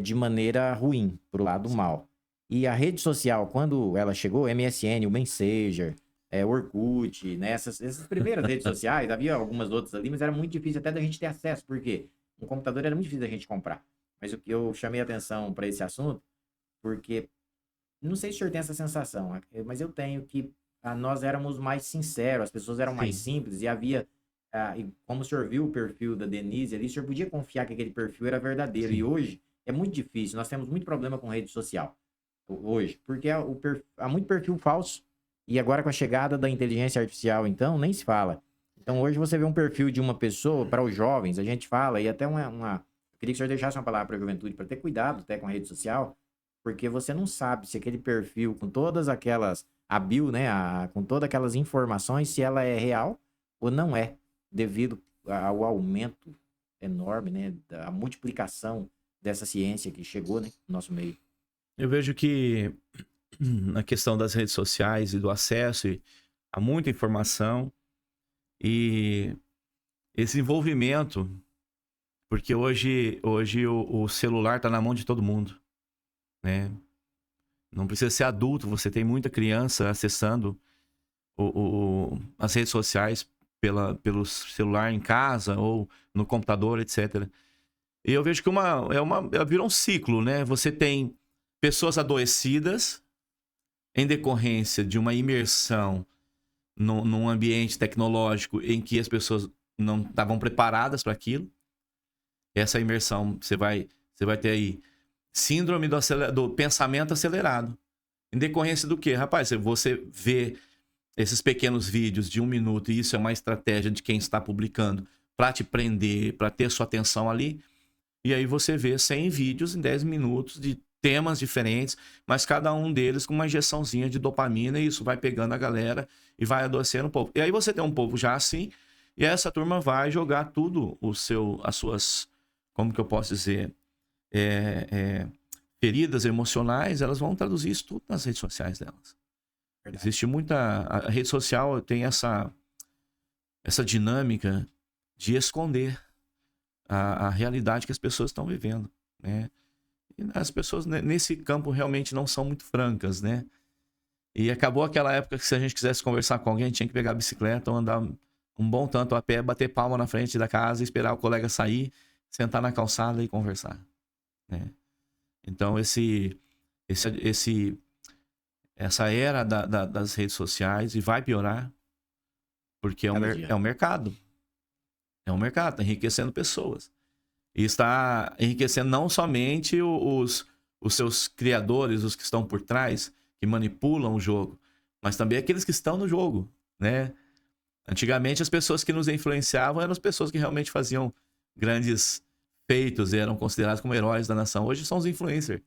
de maneira ruim, pro lado mal. E a rede social, quando ela chegou, MSN, o Messenger, o Orkut, né? Essas primeiras redes sociais, havia algumas outras ali, mas era muito difícil até da gente ter acesso, porque um computador era muito difícil da gente comprar. Mas o que eu chamei a atenção para esse assunto, porque não sei se o senhor tem essa sensação, mas eu tenho que nós éramos mais sinceros, as pessoas eram mais Sim. simples e havia. E como o senhor viu o perfil da Denise ali, o senhor podia confiar que aquele perfil era verdadeiro. Sim. E hoje é muito difícil, nós temos muito problema com rede social. Hoje, porque há muito perfil falso. E agora com a chegada da inteligência artificial, então, nem se fala. Então hoje você vê um perfil de uma pessoa, para os jovens, a gente fala, e até eu queria que o senhor deixasse uma palavra para a juventude, para ter cuidado até com a rede social, porque você não sabe se aquele perfil, com todas aquelas, a bio, né, com todas aquelas informações, se ela é real ou não é, devido ao aumento enorme, né, da multiplicação dessa ciência que chegou, né, no nosso meio. Eu vejo que na questão das redes sociais e do acesso a muita informação e esse envolvimento, porque hoje o celular está na mão de todo mundo, né? Não precisa ser adulto, você tem muita criança acessando as redes sociais pelo celular em casa ou no computador, etc. E eu vejo que virou um ciclo, né? Você tem pessoas adoecidas em decorrência de uma imersão num ambiente tecnológico em que as pessoas não estavam preparadas para aquilo. Essa imersão, você vai ter aí síndrome do pensamento acelerado. Em decorrência do quê? Rapaz, você vê esses pequenos vídeos de 1 minuto, e isso é uma estratégia de quem está publicando para te prender, para ter sua atenção ali. E aí você vê 100 vídeos em 10 minutos de temas diferentes, mas cada um deles com uma injeçãozinha de dopamina, e isso vai pegando a galera e vai adoecendo um pouco. E aí você tem um povo já assim, e essa turma vai jogar tudo as suas, como que eu posso dizer, feridas emocionais, elas vão traduzir isso tudo nas redes sociais delas. Verdade. Existe a rede social tem essa dinâmica de esconder a realidade que as pessoas estão vivendo, né? E as pessoas nesse campo realmente não são muito francas, né? E acabou aquela época que se a gente quisesse conversar com alguém, tinha que pegar a bicicleta ou andar um bom tanto a pé, bater palma na frente da casa, esperar o colega sair, sentar na calçada e conversar, né? Então essa era das redes sociais, e vai piorar, porque é um mercado. É um mercado, está enriquecendo pessoas. E está enriquecendo não somente os seus criadores, os que estão por trás, que manipulam o jogo, mas também aqueles que estão no jogo, né? Antigamente, as pessoas que nos influenciavam eram as pessoas que realmente faziam grandes feitos e eram considerados como heróis da nação. Hoje são os influencers.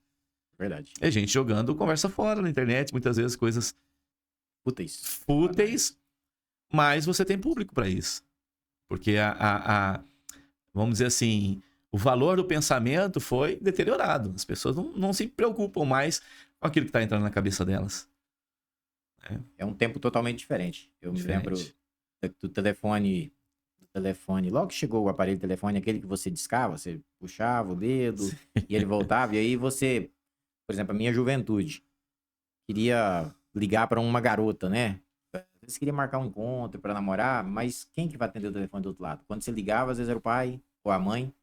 Verdade. É gente jogando conversa fora na internet, muitas vezes coisas fúteis, mas você tem público para isso. Porque vamos dizer assim, o valor do pensamento foi deteriorado. As pessoas não se preocupam mais com aquilo que está entrando na cabeça delas. É um tempo totalmente diferente. Eu me lembro do telefone. Logo que chegou o aparelho de telefone, aquele que você discava, você puxava o dedo e ele voltava. E aí você, por exemplo, a minha juventude, queria ligar para uma garota, né? Você queria marcar um encontro para namorar, mas quem que vai atender o telefone do outro lado? Quando você ligava, às vezes era o pai ou a mãe,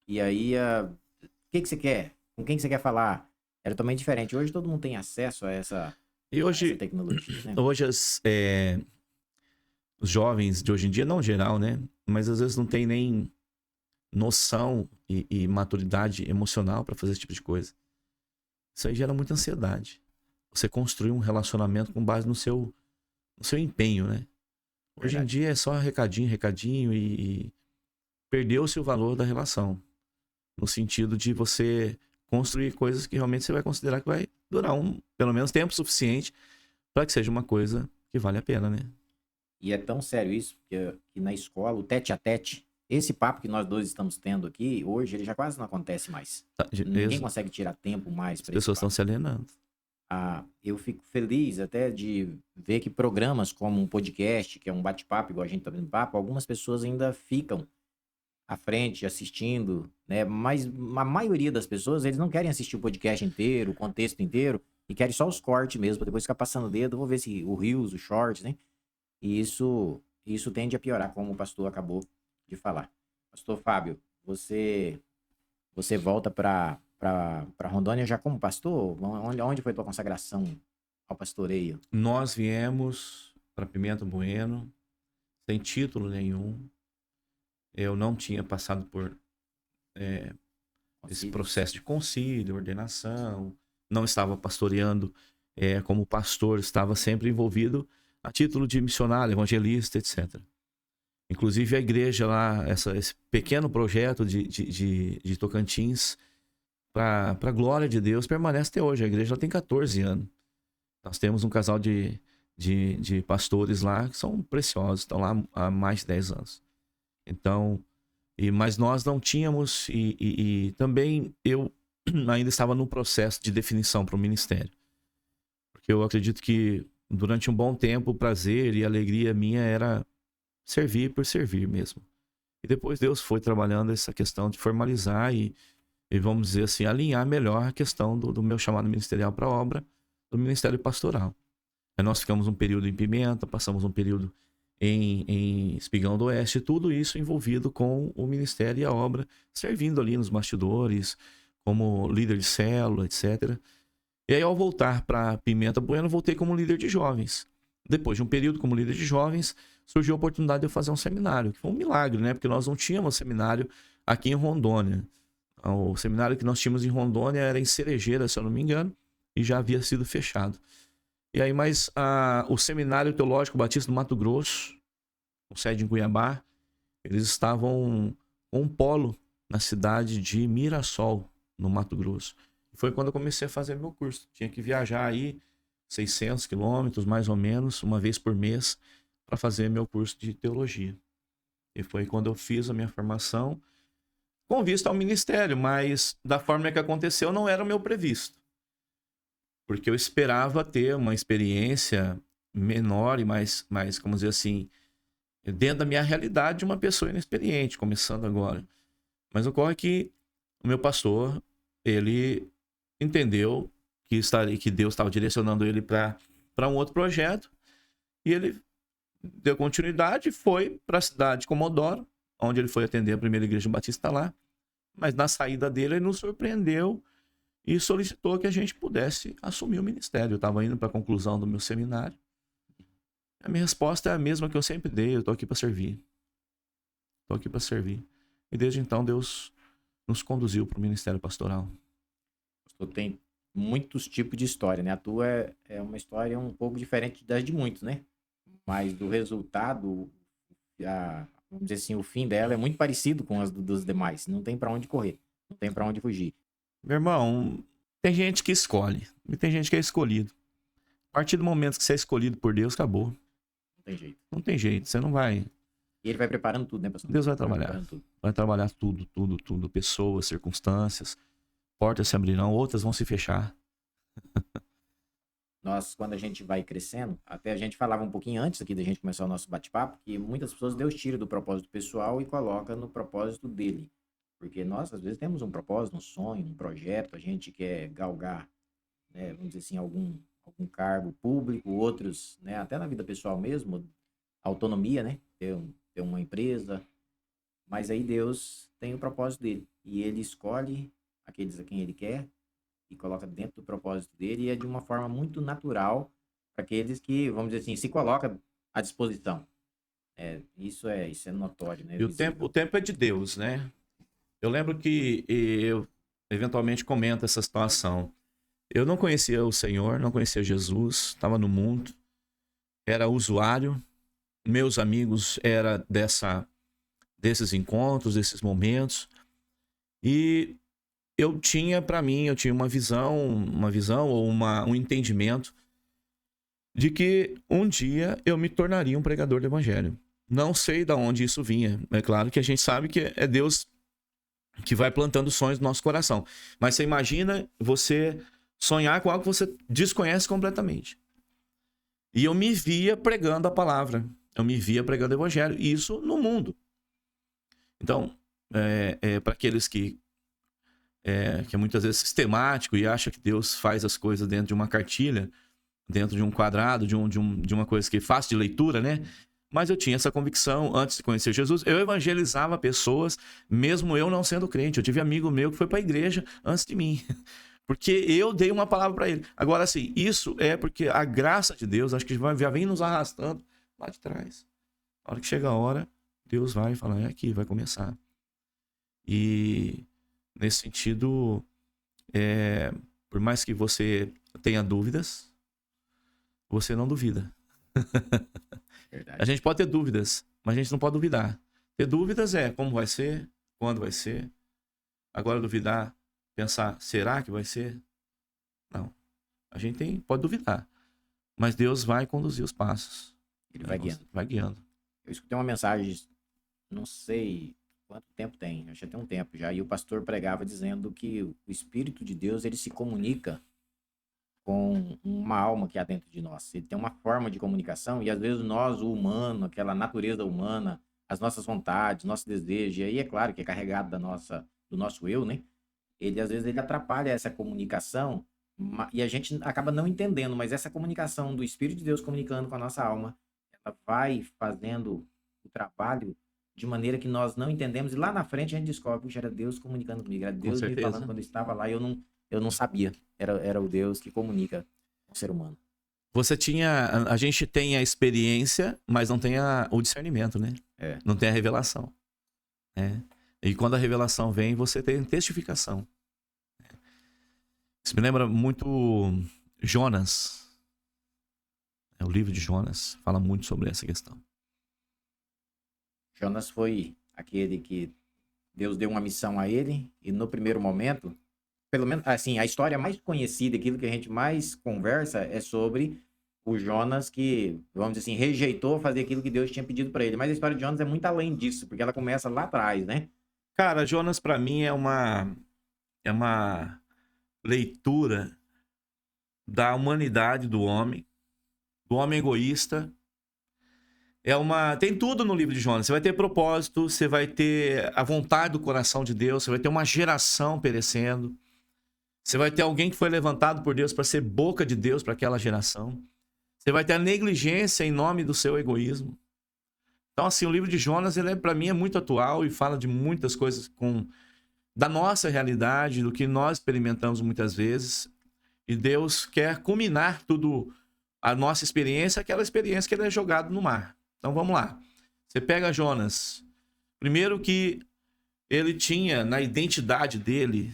e aí, o que que você quer? Com quem que você quer falar? Era totalmente diferente. Hoje todo mundo tem acesso a essa E hoje, tecnologia, né? hoje os jovens de hoje em dia, não geral, né? Mas às vezes não tem nem noção e maturidade emocional para fazer esse tipo de coisa. Isso aí gera muita ansiedade. Você construir um relacionamento com base no seu empenho, né? Hoje em Verdade. dia é só recadinho e perdeu-se o valor da relação. No sentido de você construir coisas que realmente você vai considerar que vai durar pelo menos tempo suficiente para que seja uma coisa que vale a pena, né? E é tão sério isso, que na escola, o tete a tete, esse papo que nós dois estamos tendo aqui, hoje, ele já quase não acontece mais. Ninguém consegue tirar tempo mais As para esse pessoas estão papo. se alienando. Eu fico feliz até de ver que programas como um podcast, que é um bate-papo, igual a gente tá vendo papo, algumas pessoas ainda ficam à frente assistindo, né? Mas a maioria das pessoas, eles não querem assistir o podcast inteiro, o contexto inteiro, e querem só os cortes mesmo, para depois ficar passando o dedo, vou ver se o Reels, o Shorts, né? E isso tende a piorar, como o pastor acabou de falar. Pastor Fábio, você volta para Rondônia já como pastor? Onde foi a tua consagração ao pastoreio? Nós viemos para Pimenta Bueno sem título nenhum. Eu não tinha passado por esse processo de concílio, ordenação. Não estava pastoreando como pastor, estava sempre envolvido a título de missionário, evangelista, etc. Inclusive a igreja lá, esse pequeno projeto de Tocantins, para a glória de Deus, permanece até hoje. A igreja lá tem 14 anos. Nós temos um casal de pastores lá que são preciosos, estão lá há mais de 10 anos. Então, mas nós não tínhamos, e também eu ainda estava no processo de definição para o ministério. Porque eu acredito que durante um bom tempo o prazer e a alegria minha era servir por servir mesmo. E depois Deus foi trabalhando essa questão de formalizar e vamos dizer assim, alinhar melhor a questão do meu chamado ministerial para a obra do ministério pastoral. Aí nós ficamos um período em Pimenta, passamos um período em Espigão do Oeste, tudo isso envolvido com o ministério e a obra, servindo ali nos bastidores, como líder de célula, etc. E aí, ao voltar para Pimenta Bueno, voltei como líder de jovens. Depois de um período como líder de jovens, surgiu a oportunidade de eu fazer um seminário, que foi um milagre, né? Porque nós não tínhamos seminário aqui em Rondônia. O seminário que nós tínhamos em Rondônia era em Cerejeira, se eu não me engano, e já havia sido fechado. E aí, mas o Seminário Teológico Batista do Mato Grosso, com sede em Cuiabá, eles estavam com um polo na cidade de Mirassol, no Mato Grosso. Foi quando eu comecei a fazer meu curso. Tinha que viajar aí 600 quilômetros, mais ou menos, uma vez por mês, para fazer meu curso de teologia. E foi quando eu fiz a minha formação, com vista ao ministério, mas da forma que aconteceu não era o meu previsto. Porque eu esperava ter uma experiência menor e mais, como dizer assim, dentro da minha realidade de uma pessoa inexperiente, começando agora. Mas ocorre que o meu pastor, ele entendeu que Deus estava direcionando ele para um outro projeto, e ele deu continuidade e foi para a cidade de Comodoro, onde ele foi atender a primeira igreja batista lá. Mas na saída dele, ele nos surpreendeu e solicitou que a gente pudesse assumir o ministério. Eu estava indo para a conclusão do meu seminário. A minha resposta é a mesma que eu sempre dei: eu estou aqui para servir. Estou aqui para servir. E desde então Deus nos conduziu para o ministério pastoral. Pastor, tem muitos tipos de história, né? A tua é uma história um pouco diferente das de muitos, né? Mas do resultado, vamos dizer assim, o fim dela é muito parecido com as dos demais. Não tem para onde correr, não tem para onde fugir. Meu irmão, tem gente que escolhe e tem gente que é escolhido. A partir do momento que você é escolhido por Deus, acabou. Não tem jeito. Não tem jeito, você não vai... E ele vai preparando tudo, né, pastor? Deus vai trabalhar. Vai trabalhar tudo. Pessoas, circunstâncias. Portas se abrirão, outras vão se fechar. Nós, quando a gente vai crescendo, até a gente falava um pouquinho antes aqui da gente começar o nosso bate-papo, que muitas pessoas Deus tira do propósito pessoal e coloca no propósito dele. Porque nós, às vezes, temos um propósito, um sonho, um projeto, a gente quer galgar, né, vamos dizer assim, algum cargo público, outros, né, até na vida pessoal mesmo, autonomia, né, ter uma empresa, mas aí Deus tem o propósito dele, e ele escolhe aqueles a quem ele quer, e coloca dentro do propósito dele, e é de uma forma muito natural para aqueles que, vamos dizer assim, se coloca à disposição. Isso é notório, né, E visível. o tempo é de Deus, né? Eu lembro que eu eventualmente comento essa situação. Eu não conhecia o Senhor, não conhecia Jesus, estava no mundo, era usuário, meus amigos eram desses encontros, desses momentos, e eu tinha para mim, eu tinha uma visão ou um entendimento de que um dia eu me tornaria um pregador do evangelho. Não sei de onde isso vinha. É claro que a gente sabe que é Deus que vai plantando sonhos no nosso coração. Mas você imagina você sonhar com algo que você desconhece completamente. E eu me via pregando a palavra. Eu me via pregando o evangelho. E isso no mundo. Então, para aqueles que é muitas vezes sistemático e acha que Deus faz as coisas dentro de uma cartilha, dentro de um quadrado, de uma coisa que é fácil de leitura, né? Mas eu tinha essa convicção antes de conhecer Jesus. Eu evangelizava pessoas, mesmo eu não sendo crente. Eu tive amigo meu que foi para a igreja antes de mim, porque eu dei uma palavra para ele. Agora, assim, isso é porque a graça de Deus, acho que já vem nos arrastando lá de trás. Na hora que chega a hora, Deus vai falar, é aqui, vai começar. E nesse sentido, por mais que você tenha dúvidas, você não duvida. Verdade. A gente pode ter dúvidas, mas a gente não pode duvidar. Ter dúvidas é como vai ser, quando vai ser. Agora duvidar, pensar, será que vai ser? Não. A gente pode duvidar, mas Deus vai conduzir os passos. Ele vai guiando. Vai guiando. Eu escutei uma mensagem, não sei quanto tempo tem, acho que tem um tempo já, e o pastor pregava dizendo que o Espírito de Deus, ele se comunica com uma alma que há dentro de nós. Ele tem uma forma de comunicação e às vezes nós, o humano, aquela natureza humana, as nossas vontades, nosso desejo, e aí é claro que é carregado do nosso eu, né? Às vezes ele atrapalha essa comunicação e a gente acaba não entendendo, mas essa comunicação do Espírito de Deus comunicando com a nossa alma, ela vai fazendo o trabalho de maneira que nós não entendemos e lá na frente a gente descobre, puxa, era Deus comunicando comigo, era Deus me falando quando eu estava lá e eu não sabia. Era o Deus que comunica com o ser humano. A gente tem a experiência, mas não tem o discernimento, né? Não tem a revelação. Né? E quando a revelação vem, você tem testificação. Isso me lembra muito Jonas. O livro de Jonas fala muito sobre essa questão. Jonas foi aquele que Deus deu uma missão a ele e no primeiro momento, pelo menos assim, a história mais conhecida, aquilo que a gente mais conversa é sobre o Jonas que, vamos dizer assim, rejeitou fazer aquilo que Deus tinha pedido para ele. Mas a história de Jonas é muito além disso, porque ela começa lá atrás, né? Cara, Jonas para mim é uma leitura da humanidade do homem egoísta. Tem tudo no livro de Jonas. Você vai ter propósito, você vai ter a vontade do coração de Deus, você vai ter uma geração perecendo. Você vai ter alguém que foi levantado por Deus para ser boca de Deus para aquela geração. Você vai ter a negligência em nome do seu egoísmo. Então, assim, o livro de Jonas, para mim, é muito atual e fala de muitas coisas da nossa realidade, do que nós experimentamos muitas vezes. E Deus quer culminar tudo, a nossa experiência, aquela experiência que ele é jogado no mar. Então, vamos lá. Você pega Jonas. Primeiro que ele tinha na identidade dele,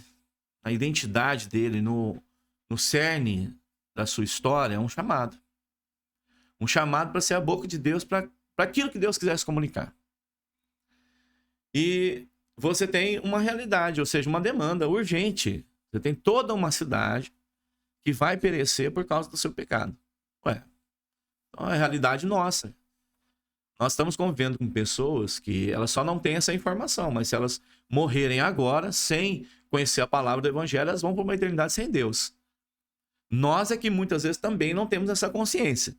no cerne da sua história, um chamado. Um chamado para ser a boca de Deus, para aquilo que Deus quisesse comunicar. E você tem uma realidade, ou seja, uma demanda urgente. Você tem toda uma cidade que vai perecer por causa do seu pecado. Então é a realidade nossa. Nós estamos convivendo com pessoas que elas só não têm essa informação, mas se elas morrerem agora, sem conhecer a palavra do evangelho, elas vão para uma eternidade sem Deus. Nós é que muitas vezes também não temos essa consciência,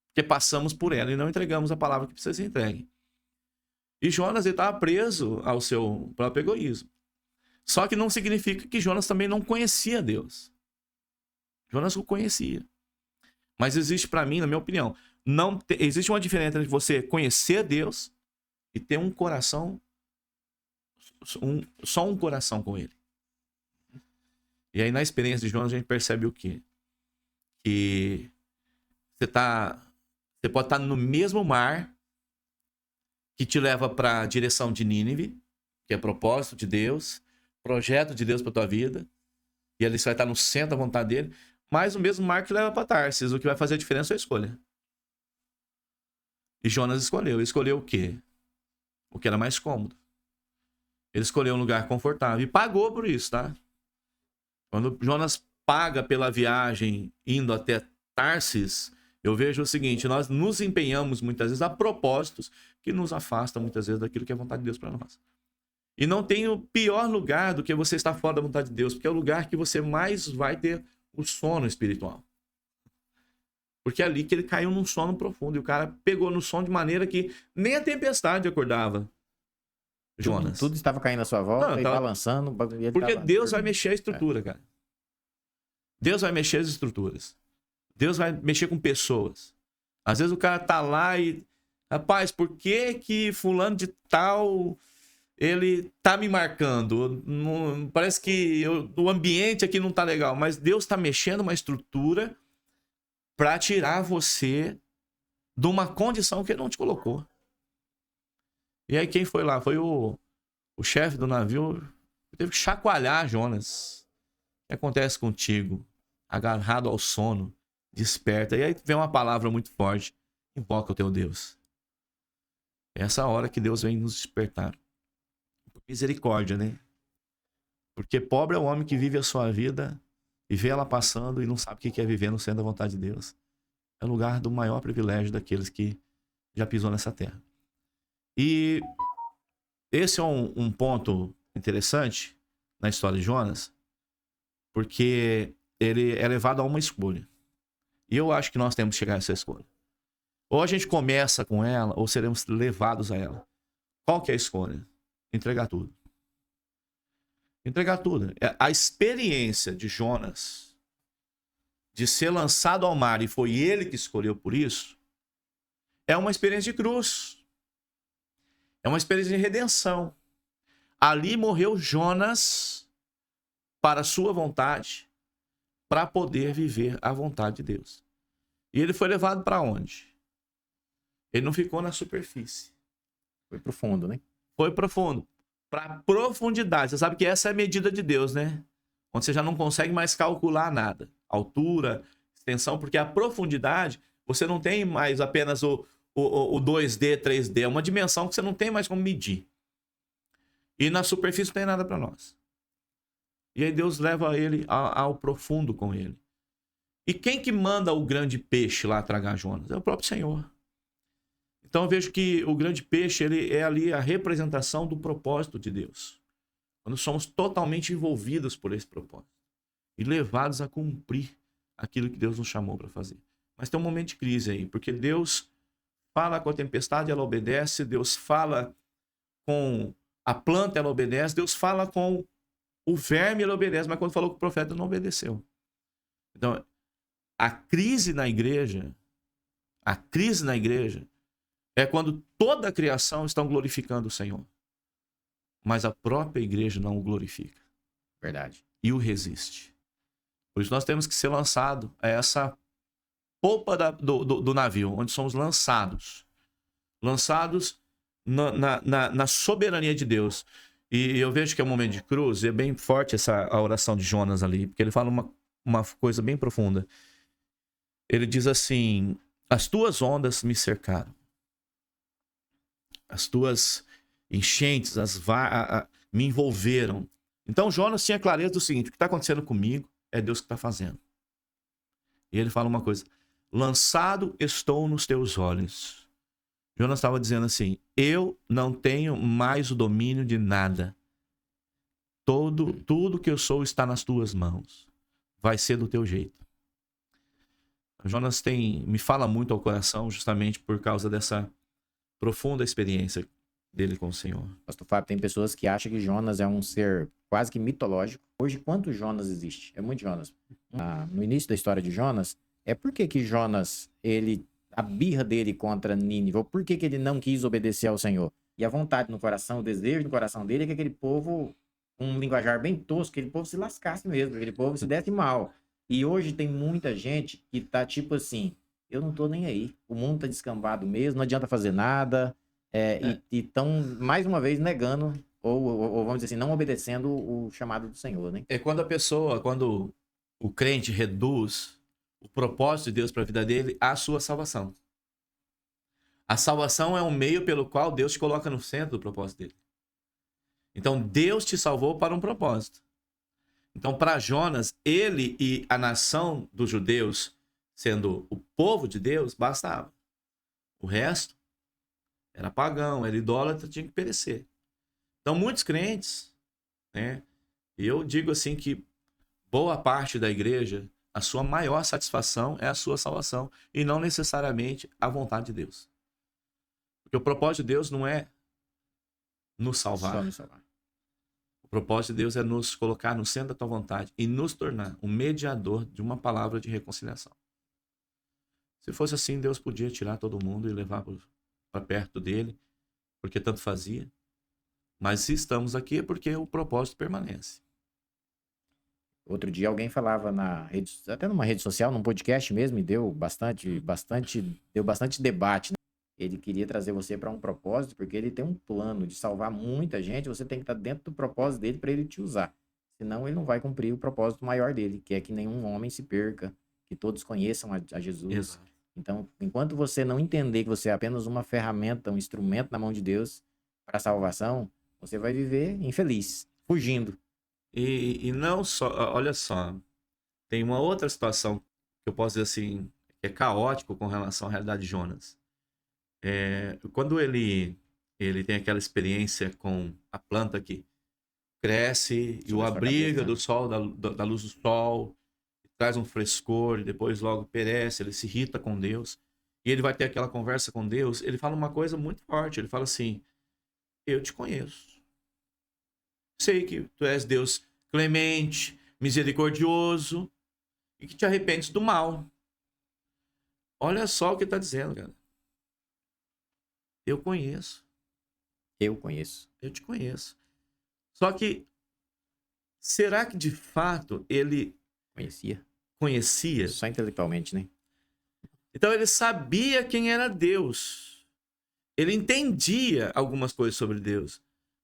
porque passamos por ela e não entregamos a palavra que precisa ser entregue. E Jonas estava preso ao seu próprio egoísmo. Só que não significa que Jonas também não conhecia Deus. Jonas o conhecia. Mas existe para mim, na minha opinião, existe uma diferença entre você conhecer Deus e ter um coração, só um coração com ele. E aí na experiência de Jonas a gente percebe o quê? Que você pode estar no mesmo mar que te leva para a direção de Nínive, que é propósito de Deus, projeto de Deus para tua vida, e ali você vai estar no centro da vontade dele, mas o mesmo mar que leva para Tarsis. O que vai fazer a diferença é a escolha. E Jonas escolheu. Ele escolheu o quê? O que era mais cômodo. Ele escolheu um lugar confortável e pagou por isso, tá? Quando Jonas paga pela viagem indo até Tarsis, eu vejo o seguinte: nós nos empenhamos muitas vezes a propósitos que nos afastam muitas vezes daquilo que é a vontade de Deus para nós. E não tem o pior lugar do que você estar fora da vontade de Deus, porque é o lugar que você mais vai ter o sono espiritual. Porque é ali que ele caiu num sono profundo, e o cara pegou no sono de maneira que nem a tempestade acordava Jonas. Tudo estava caindo à sua volta, e balançando. Porque Deus vai mexer a estrutura, cara. Deus vai mexer as estruturas. Deus vai mexer com pessoas. Às vezes o cara tá lá e... Rapaz, por que fulano de tal... ele tá me marcando? Parece que o ambiente aqui não tá legal. Mas Deus tá mexendo uma estrutura para tirar você de uma condição que ele não te colocou. E aí quem foi lá? Foi o chefe do navio. Teve que chacoalhar Jonas. O que acontece contigo? Agarrado ao sono, desperta. E aí vem uma palavra muito forte: invoca o teu Deus. É essa hora que Deus vem nos despertar. Misericórdia, né? Porque pobre é o homem que vive a sua vida e vê ela passando e não sabe o que é viver no centro da vontade de Deus. É o lugar do maior privilégio daqueles que já pisou nessa terra. E esse é um ponto interessante na história de Jonas, porque ele é levado a uma escolha. E eu acho que nós temos que chegar a essa escolha. Ou a gente começa com ela, ou seremos levados a ela. Qual que é a escolha? Entregar tudo. Entregar tudo. A experiência de Jonas de ser lançado ao mar, e foi ele que escolheu por isso, é uma experiência de cruz. É uma experiência de redenção. Ali morreu Jonas para a sua vontade, para poder viver a vontade de Deus. E ele foi levado para onde? Ele não ficou na superfície. Foi pro fundo, né? Foi profundo. Para profundidade. Você sabe que essa é a medida de Deus, né? Onde você já não consegue mais calcular nada. Altura, extensão, porque a profundidade, você não tem mais apenas o 2D, 3D. É uma dimensão que você não tem mais como medir. E na superfície não tem nada para nós. E aí Deus leva ele ao profundo com ele. E quem que manda o grande peixe lá tragar Jonas? É o próprio Senhor. Então eu vejo que o grande peixe, ele é ali a representação do propósito de Deus. Quando somos totalmente envolvidos por esse propósito e levados a cumprir aquilo que Deus nos chamou para fazer. Mas tem um momento de crise aí, porque Deus fala com a tempestade, ela obedece. Deus fala com a planta, ela obedece. Deus fala com o verme, ele obedece. Mas quando falou com o profeta, não obedeceu. Então, a crise na igreja é quando toda a criação está glorificando o Senhor, mas a própria igreja não o glorifica. Verdade. E o resiste. Por isso nós temos que ser lançados a essa polpa do navio, onde somos lançados na soberania de Deus. E eu vejo que é um momento de cruz, e é bem forte a oração de Jonas ali, porque ele fala uma coisa bem profunda. Ele diz assim: as tuas ondas me cercaram. As tuas enchentes, me envolveram. Então Jonas tinha clareza do seguinte: o que está acontecendo comigo é Deus que está fazendo. E ele fala uma coisa: lançado estou nos teus olhos. Jonas estava dizendo assim: eu não tenho mais o domínio de nada. Tudo que eu sou está nas tuas mãos. Vai ser do teu jeito. Jonas me fala muito ao coração, justamente por causa dessa profunda experiência dele com o Senhor. Pastor Fábio, tem pessoas que acham que Jonas é um ser quase que mitológico. Hoje, quantos Jonas existe? É muito Jonas. No início da história de Jonas, por que Jonas, a birra dele contra Nínive, ou por que ele não quis obedecer ao Senhor? E a vontade no coração, o desejo no coração dele é que aquele povo, um linguajar bem tosco, aquele povo se lascasse mesmo, aquele povo se desse mal. E hoje tem muita gente que tá tipo assim, eu não tô nem aí, o mundo tá descambado mesmo, não adianta fazer nada, e tão, mais uma vez, negando, ou vamos dizer assim, não obedecendo o chamado do Senhor, né? É quando o crente reduz o propósito de Deus para a vida dele à sua salvação. A salvação é um meio pelo qual Deus te coloca no centro do propósito dele. Então, Deus te salvou para um propósito. Então, para Jonas, ele e a nação dos judeus, sendo o povo de Deus, bastava. O resto era pagão, era idólatra, tinha que perecer. Então, muitos crentes, né? E eu digo assim que boa parte da igreja, a sua maior satisfação é a sua salvação e não necessariamente a vontade de Deus. Porque o propósito de Deus não é nos salvar. Só me salvar. O propósito de Deus é nos colocar no centro da tua vontade e nos tornar um mediador de uma palavra de reconciliação. Se fosse assim, Deus podia tirar todo mundo e levar para perto dele, porque tanto fazia. Mas se estamos aqui é porque o propósito permanece. Outro dia alguém falava até numa rede social, num podcast mesmo, e deu bastante debate, né? Ele queria trazer você para um propósito, porque ele tem um plano de salvar muita gente, você tem que estar dentro do propósito dele para ele te usar. Senão ele não vai cumprir o propósito maior dele, que é que nenhum homem se perca, que todos conheçam a Jesus. Exato. Então, enquanto você não entender que você é apenas uma ferramenta, um instrumento na mão de Deus para a salvação, você vai viver infeliz, fugindo. E não só, olha só, tem uma outra situação que eu posso dizer assim, que é caótico com relação à realidade de Jonas. Quando ele tem aquela experiência com a planta que cresce e o abriga do sol, da luz do sol, traz um frescor e depois logo perece, ele se irrita com Deus. E ele vai ter aquela conversa com Deus, ele fala uma coisa muito forte, ele fala assim, eu te conheço. Sei que tu és Deus clemente, misericordioso e que te arrependes do mal. Olha só o que ele está dizendo, cara. Eu conheço. Eu conheço. Eu te conheço. Só que, será que de fato ele conhecia? Só intelectualmente, né? Então ele sabia quem era Deus. Ele entendia algumas coisas sobre Deus,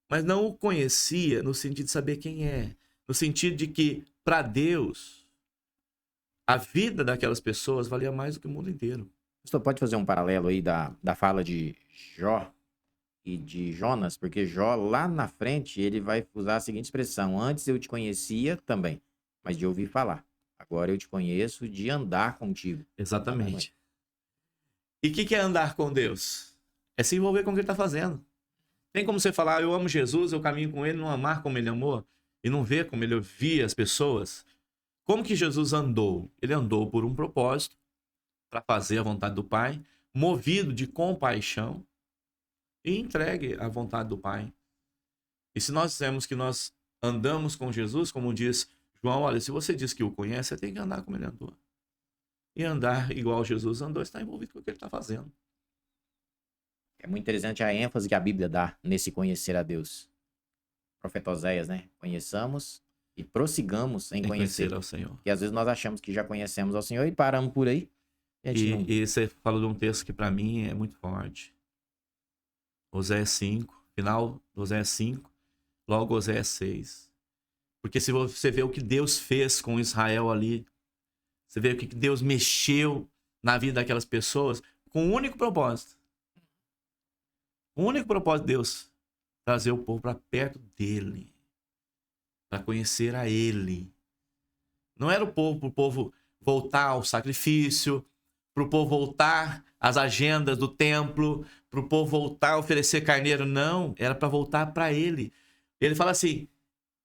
mas não o conhecia no sentido de saber quem é. No sentido de que, para Deus, a vida daquelas pessoas valia mais do que o mundo inteiro. Pastor, pode fazer um paralelo aí da fala de Jó e de Jonas? Porque Jó, lá na frente, ele vai usar a seguinte expressão: antes eu te conhecia também, mas de ouvir falar. Agora eu te conheço de andar contigo. Exatamente. E o que é andar com Deus? É se envolver com o que ele está fazendo. Tem como você falar, eu amo Jesus, eu caminho com ele, não amar como ele amou e não ver como ele via as pessoas? Como que Jesus andou? Ele andou por um propósito, para fazer a vontade do Pai, movido de compaixão e entregue à vontade do Pai. E se nós dizemos que nós andamos com Jesus, como diz João, olha, se você diz que o conhece, você tem que andar como ele andou. E andar igual Jesus andou, está envolvido com o que ele está fazendo. É muito interessante a ênfase que a Bíblia dá nesse conhecer a Deus. O profeta Oséias, né? Conheçamos e prossigamos em conhecer ao Senhor. Porque às vezes nós achamos que já conhecemos ao Senhor e paramos por aí. E você falou de um texto que para mim é muito forte. Oséias 5, final do Oséias 5, logo Oséias 6. Porque se você vê o que Deus fez com Israel ali, você vê o que Deus mexeu na vida daquelas pessoas, com um único propósito. O único propósito de Deus, trazer o povo para perto dele, para conhecer a ele. Não era para o povo voltar ao sacrifício, para o povo voltar às agendas do templo, para o povo voltar a oferecer carneiro. Não, era para voltar para ele. Ele fala assim,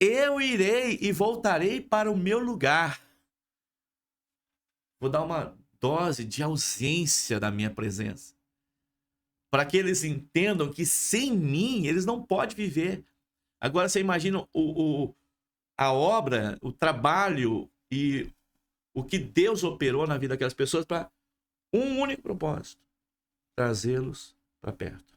eu irei e voltarei para o meu lugar. Vou dar uma dose de ausência da minha presença, para que eles entendam que sem mim eles não podem viver. Agora você imagina a obra, o trabalho e o que Deus operou na vida daquelas pessoas para um único propósito: trazê-los para perto.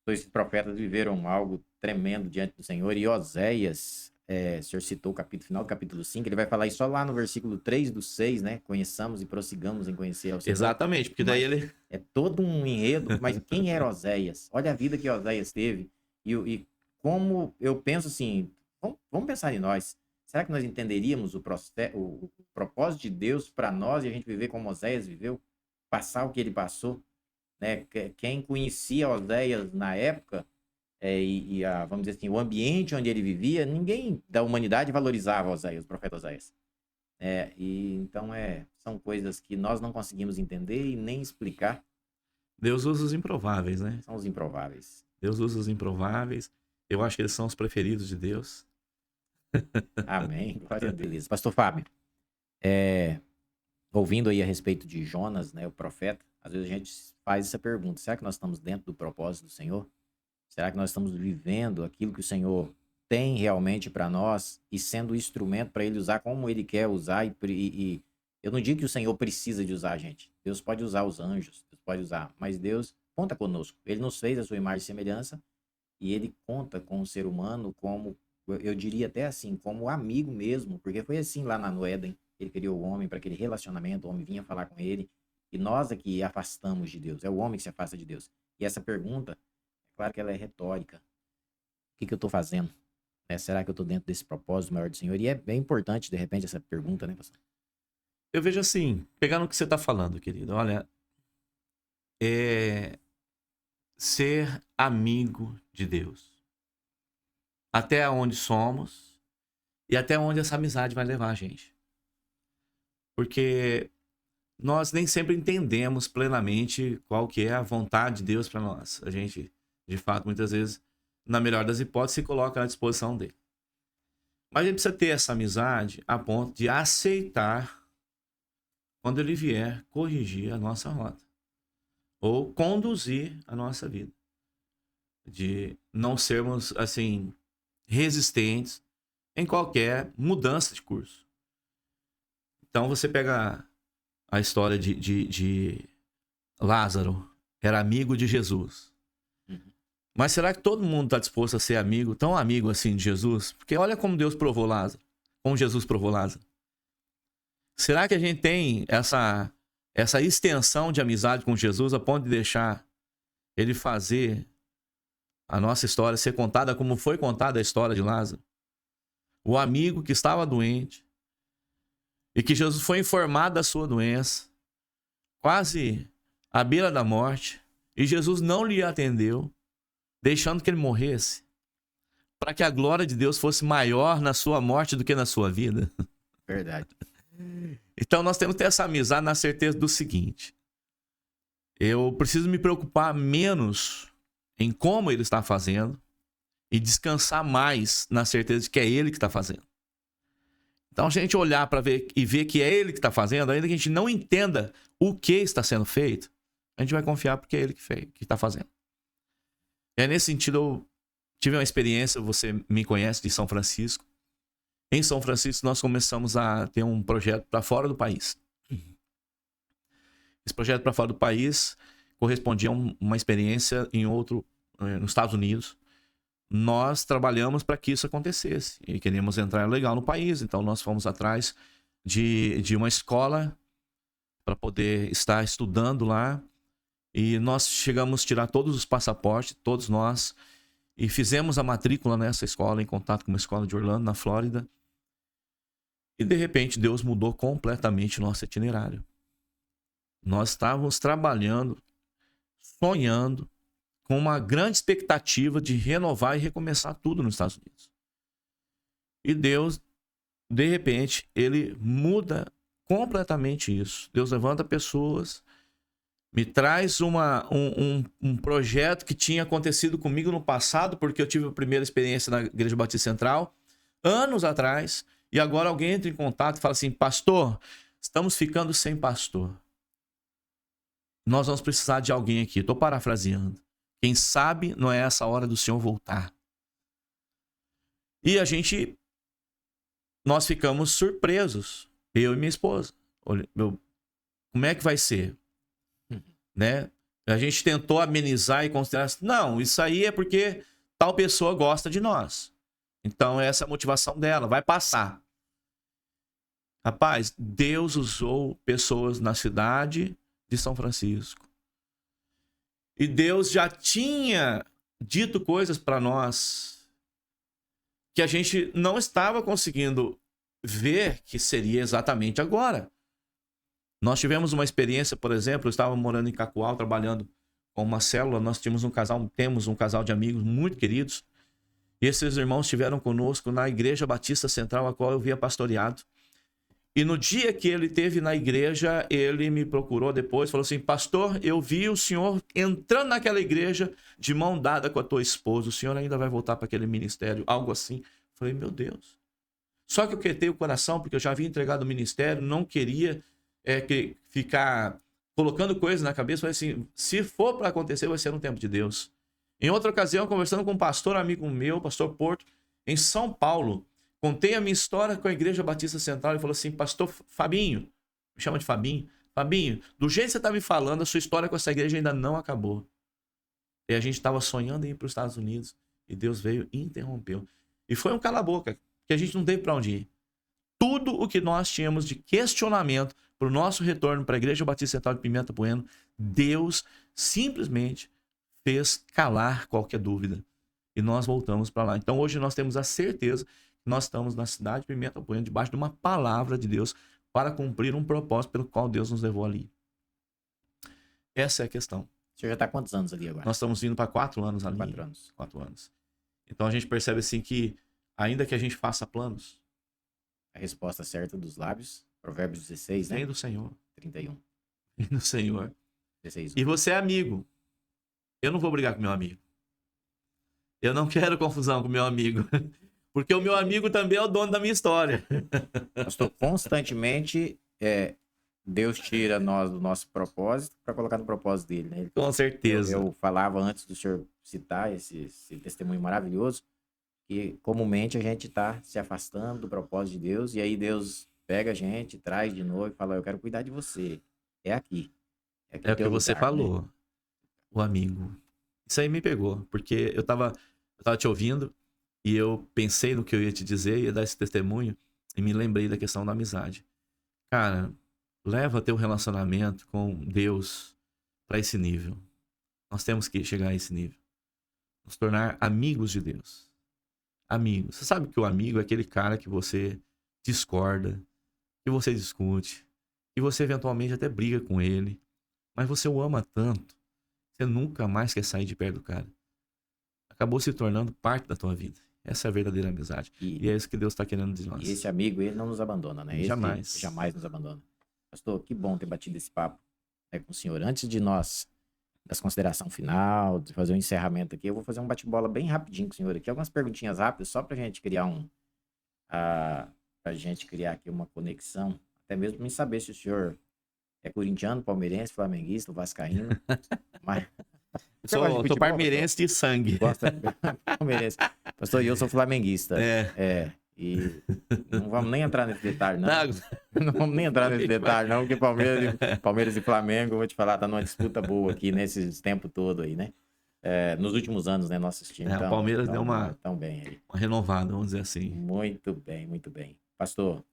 Esses profetas viveram algo tremendo diante do Senhor. E Oséias, o senhor citou o final do capítulo 5, ele vai falar isso só lá no versículo 3 do 6, né? Conheçamos e prossigamos em conhecer ao Senhor. Exatamente, porque daí ele... É todo um enredo, mas quem era Oséias? Olha a vida que Oséias teve. E como eu penso assim, vamos pensar em nós. Será que nós entenderíamos o propósito de Deus para nós e a gente viver como Oséias viveu? Passar o que ele passou? Né? Quem conhecia Oséias na época, vamos dizer assim, o ambiente onde ele vivia, ninguém da humanidade valorizava Oséias, o profeta Oséias. Então são coisas que nós não conseguimos entender e nem explicar. Deus usa os improváveis, né? São os improváveis. Deus usa os improváveis. Eu acho que eles são os preferidos de Deus. Amém. Glória a Deus. Pastor Fábio, ouvindo aí a respeito de Jonas, né, o profeta, às vezes a gente faz essa pergunta: será que nós estamos dentro do propósito do Senhor? Será que nós estamos vivendo aquilo que o Senhor tem realmente para nós e sendo instrumento para ele usar como ele quer usar? E eu não digo que o Senhor precisa de usar a gente. Deus pode usar os anjos, Deus pode usar, mas Deus conta conosco. Ele nos fez a sua imagem e semelhança e ele conta com o ser humano como, eu diria até assim, como amigo mesmo, porque foi assim lá no Éden. Ele criou o homem para aquele relacionamento, o homem vinha falar com ele, e nós aqui afastamos de Deus. É o homem que se afasta de Deus. E essa pergunta, é claro que ela é retórica. O que eu estou fazendo? Será que eu estou dentro desse propósito maior do Senhor? E é bem importante, de repente, essa pergunta, né, pastor? Eu vejo assim, pegando o que você está falando, querido, olha, ser amigo de Deus. Até onde somos e até onde essa amizade vai levar a gente. Porque nós nem sempre entendemos plenamente qual que é a vontade de Deus para nós. A gente, de fato, muitas vezes, na melhor das hipóteses, se coloca à disposição dele. Mas a gente precisa ter essa amizade a ponto de aceitar quando ele vier corrigir a nossa rota ou conduzir a nossa vida. De não sermos, assim, resistentes em qualquer mudança de curso. Então você pega a história de Lázaro, era amigo de Jesus. Mas será que todo mundo está disposto a ser amigo, tão amigo assim de Jesus? Porque olha como Deus provou Lázaro, como Jesus provou Lázaro. Será que a gente tem essa extensão de amizade com Jesus a ponto de deixar ele fazer a nossa história ser contada como foi contada a história de Lázaro? O amigo que estava doente e que Jesus foi informado da sua doença, quase à beira da morte, e Jesus não lhe atendeu, deixando que ele morresse, para que a glória de Deus fosse maior na sua morte do que na sua vida. Verdade. Então nós temos que ter essa amizade na certeza do seguinte: eu preciso me preocupar menos em como ele está fazendo e descansar mais na certeza de que é ele que está fazendo. Então, se a gente olhar para ver e ver que é ele que está fazendo, ainda que a gente não entenda o que está sendo feito, a gente vai confiar porque é ele que está fazendo. E nesse sentido, eu tive uma experiência, você me conhece, de São Francisco. Em São Francisco, nós começamos a ter um projeto para fora do país. Esse projeto para fora do país correspondia a uma experiência nos Estados Unidos. Nós trabalhamos para que isso acontecesse e queríamos entrar legal no país, então nós fomos atrás de uma escola para poder estar estudando lá, e nós chegamos a tirar todos os passaportes, todos nós, e fizemos a matrícula nessa escola, em contato com uma escola de Orlando, na Flórida, e de repente Deus mudou completamente o nosso itinerário. Nós estávamos trabalhando, sonhando, com uma grande expectativa de renovar e recomeçar tudo nos Estados Unidos. E Deus, de repente, ele muda completamente isso. Deus levanta pessoas, me traz um projeto que tinha acontecido comigo no passado, porque eu tive a primeira experiência na Igreja Batista Central, anos atrás, e agora alguém entra em contato e fala assim: pastor, estamos ficando sem pastor. Nós vamos precisar de alguém aqui. Estou parafraseando. Quem sabe não é essa hora do Senhor voltar. E nós ficamos surpresos, eu e minha esposa. como é que vai ser? Né? A gente tentou amenizar e considerar, não, isso aí é porque tal pessoa gosta de nós. Então, essa é a motivação dela, vai passar. Rapaz, Deus usou pessoas na cidade de São Francisco. E Deus já tinha dito coisas para nós que a gente não estava conseguindo ver que seria exatamente agora. Nós tivemos uma experiência, por exemplo, eu estava morando em Cacoal, trabalhando com uma célula, nós temos um casal de amigos muito queridos, e esses irmãos estiveram conosco na Igreja Batista Central, a qual eu havia pastoreado. E no dia que ele esteve na igreja, ele me procurou depois, falou assim, pastor, eu vi o senhor entrando naquela igreja de mão dada com a tua esposa, o senhor ainda vai voltar para aquele ministério, algo assim. Falei, meu Deus. Só que eu quietei o coração, porque eu já havia entregado o ministério, não queria ficar colocando coisas na cabeça, falei assim, se for para acontecer, vai ser no tempo de Deus. Em outra ocasião, conversando com um pastor amigo meu, pastor Porto, em São Paulo, contei a minha história com a Igreja Batista Central e falou assim, pastor Fabinho, me chama de Fabinho, do jeito que você está me falando, a sua história com essa igreja ainda não acabou. E a gente estava sonhando em ir para os Estados Unidos e Deus veio e interrompeu. E foi um cala-boca, que a gente não teve para onde ir. Tudo o que nós tínhamos de questionamento para o nosso retorno para a Igreja Batista Central de Pimenta Bueno, Deus simplesmente fez calar qualquer dúvida. E nós voltamos para lá. Então hoje nós temos a certeza nós estamos na cidade de Pimenta Bueno, debaixo de uma palavra de Deus para cumprir um propósito pelo qual Deus nos levou ali. Essa é a questão. O senhor já está há quantos anos ali agora? Nós estamos indo para 4 anos ali. 4 anos. 4 anos. Então a gente percebe assim que, ainda que a gente faça planos... A resposta certa dos lábios, Provérbios 16, né? Vem do Senhor. 31. Vem do Senhor. 16. E você é amigo. Eu não vou brigar com meu amigo. Eu não quero confusão com meu amigo. Porque o meu amigo também é o dono da minha história. Pastor, constantemente Deus tira nós do nosso propósito para colocar no propósito dele, né? Com certeza. Eu falava antes do senhor citar esse testemunho maravilhoso, que comumente a gente está se afastando do propósito de Deus, e aí Deus pega a gente, traz de novo e fala, eu quero cuidar de você. É aqui. É o que você falou, né? O amigo. Isso aí me pegou, porque eu tava te ouvindo, e eu pensei no que eu ia te dizer, ia dar esse testemunho, e me lembrei da questão da amizade. Cara, leva teu relacionamento com Deus para esse nível. Nós temos que chegar a esse nível. Nos tornar amigos de Deus. Amigos. Você sabe que o amigo é aquele cara que você discorda, que você discute, que você eventualmente até briga com ele, mas você o ama tanto, você nunca mais quer sair de perto do cara. Acabou se tornando parte da tua vida. Essa é a verdadeira amizade. E é isso que Deus está querendo de nós. E esse amigo, ele não nos abandona, né? Jamais. Esse jamais nos abandona. Pastor, que bom ter batido esse papo com o senhor. Antes de nós, das consideração final, de fazer um encerramento aqui, eu vou fazer um bate-bola bem rapidinho com o senhor aqui. Algumas perguntinhas rápidas, só pra gente criar aqui uma conexão. Até mesmo pra mim saber se o senhor é corintiano, palmeirense, flamenguista, vascaíno. Mas... Sou palmeirense de sangue. Palmeirense. Pastor, eu sou flamenguista. E não vamos nem entrar nesse detalhe, não. Não vamos nem entrar nesse detalhe, não, porque Palmeiras e Flamengo, vou te falar, tá numa disputa boa aqui nesses tempo todo aí, né? Nos últimos anos, né, nossos times. O Palmeiras deu uma renovada, vamos dizer assim. Muito bem, muito bem. Pastor,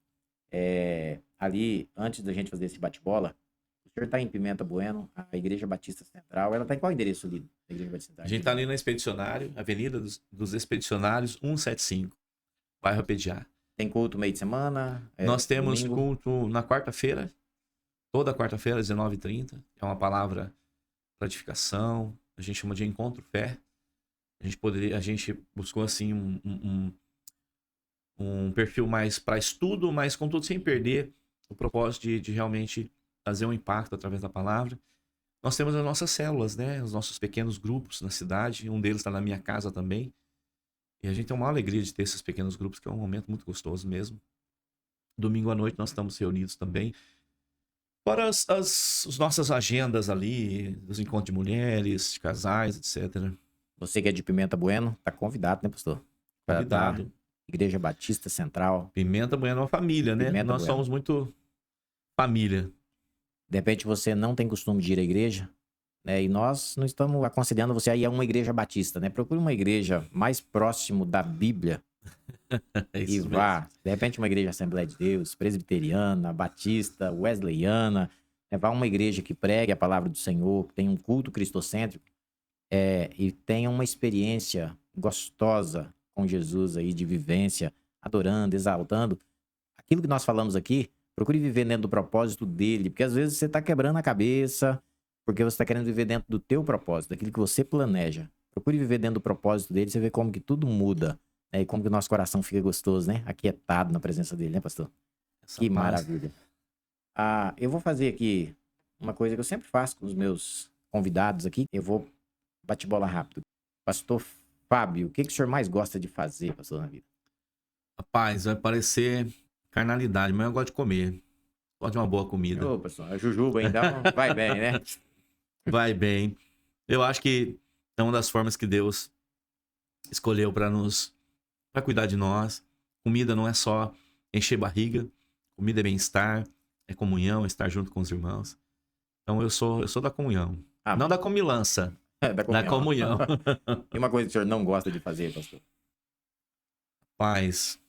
ali, antes da gente fazer esse bate-bola, o senhor está em Pimenta Bueno, a Igreja Batista Central. Ela está em qual endereço ali? A Igreja Batista Central? A gente está ali na Expedicionário, Avenida dos Expedicionários, 175, bairro Pediá. Tem culto meio de semana? Nós temos domingo? culto na quarta-feira, toda quarta-feira, às 19h30. É uma palavra para edificação, a gente chama de encontro fé. A gente buscou assim um perfil mais para estudo, mas contudo sem perder o propósito de realmente fazer um impacto através da palavra. Nós temos as nossas células, né? Os nossos pequenos grupos na cidade. Um deles está na minha casa também. E a gente tem uma alegria de ter esses pequenos grupos, que é um momento muito gostoso mesmo. Domingo à noite nós estamos reunidos também. Fora as nossas agendas ali, dos encontros de mulheres, de casais, etc. Você que é de Pimenta Bueno, tá convidado, né, pastor? Convidado. Igreja Batista Central. Pimenta Bueno é uma família, né? Nós somos muito família. De repente você não tem costume de ir à igreja, né? E nós não estamos aconselhando você a ir a uma igreja batista, né? Procure uma igreja mais próximo da Bíblia É e isso mesmo. vá. De repente uma igreja Assembleia de Deus, presbiteriana, batista, wesleyana, né? Vá a uma igreja que pregue a palavra do Senhor, que tenha um culto cristocêntrico, e tenha uma experiência gostosa com Jesus aí, de vivência, adorando, exaltando. Aquilo que nós falamos aqui, procure viver dentro do propósito dele, porque às vezes você está quebrando a cabeça, porque você está querendo viver dentro do teu propósito, daquilo que você planeja. Procure viver dentro do propósito dele, você vê como que tudo muda, né? E como que o nosso coração fica gostoso, né? Aquietado na presença dele, né, pastor? Essa Que paz. maravilha. Eu vou fazer aqui uma coisa que eu sempre faço com os meus convidados aqui. Eu vou bate-bola rápido. Pastor Fábio, o que o senhor mais gosta de fazer, pastor, na vida? Rapaz, vai parecer carnalidade, mas eu gosto de comer. Gosto de uma boa comida. Ô, pastor, a jujuba então vai bem, né? Vai bem. Eu acho que é uma das formas que Deus escolheu para cuidar de nós. Comida não é só encher barriga. Comida é bem-estar, é comunhão, é estar junto com os irmãos. Então eu sou da comunhão. Não da comilança, da comunhão. E uma coisa que o senhor não gosta de fazer, pastor? Paz,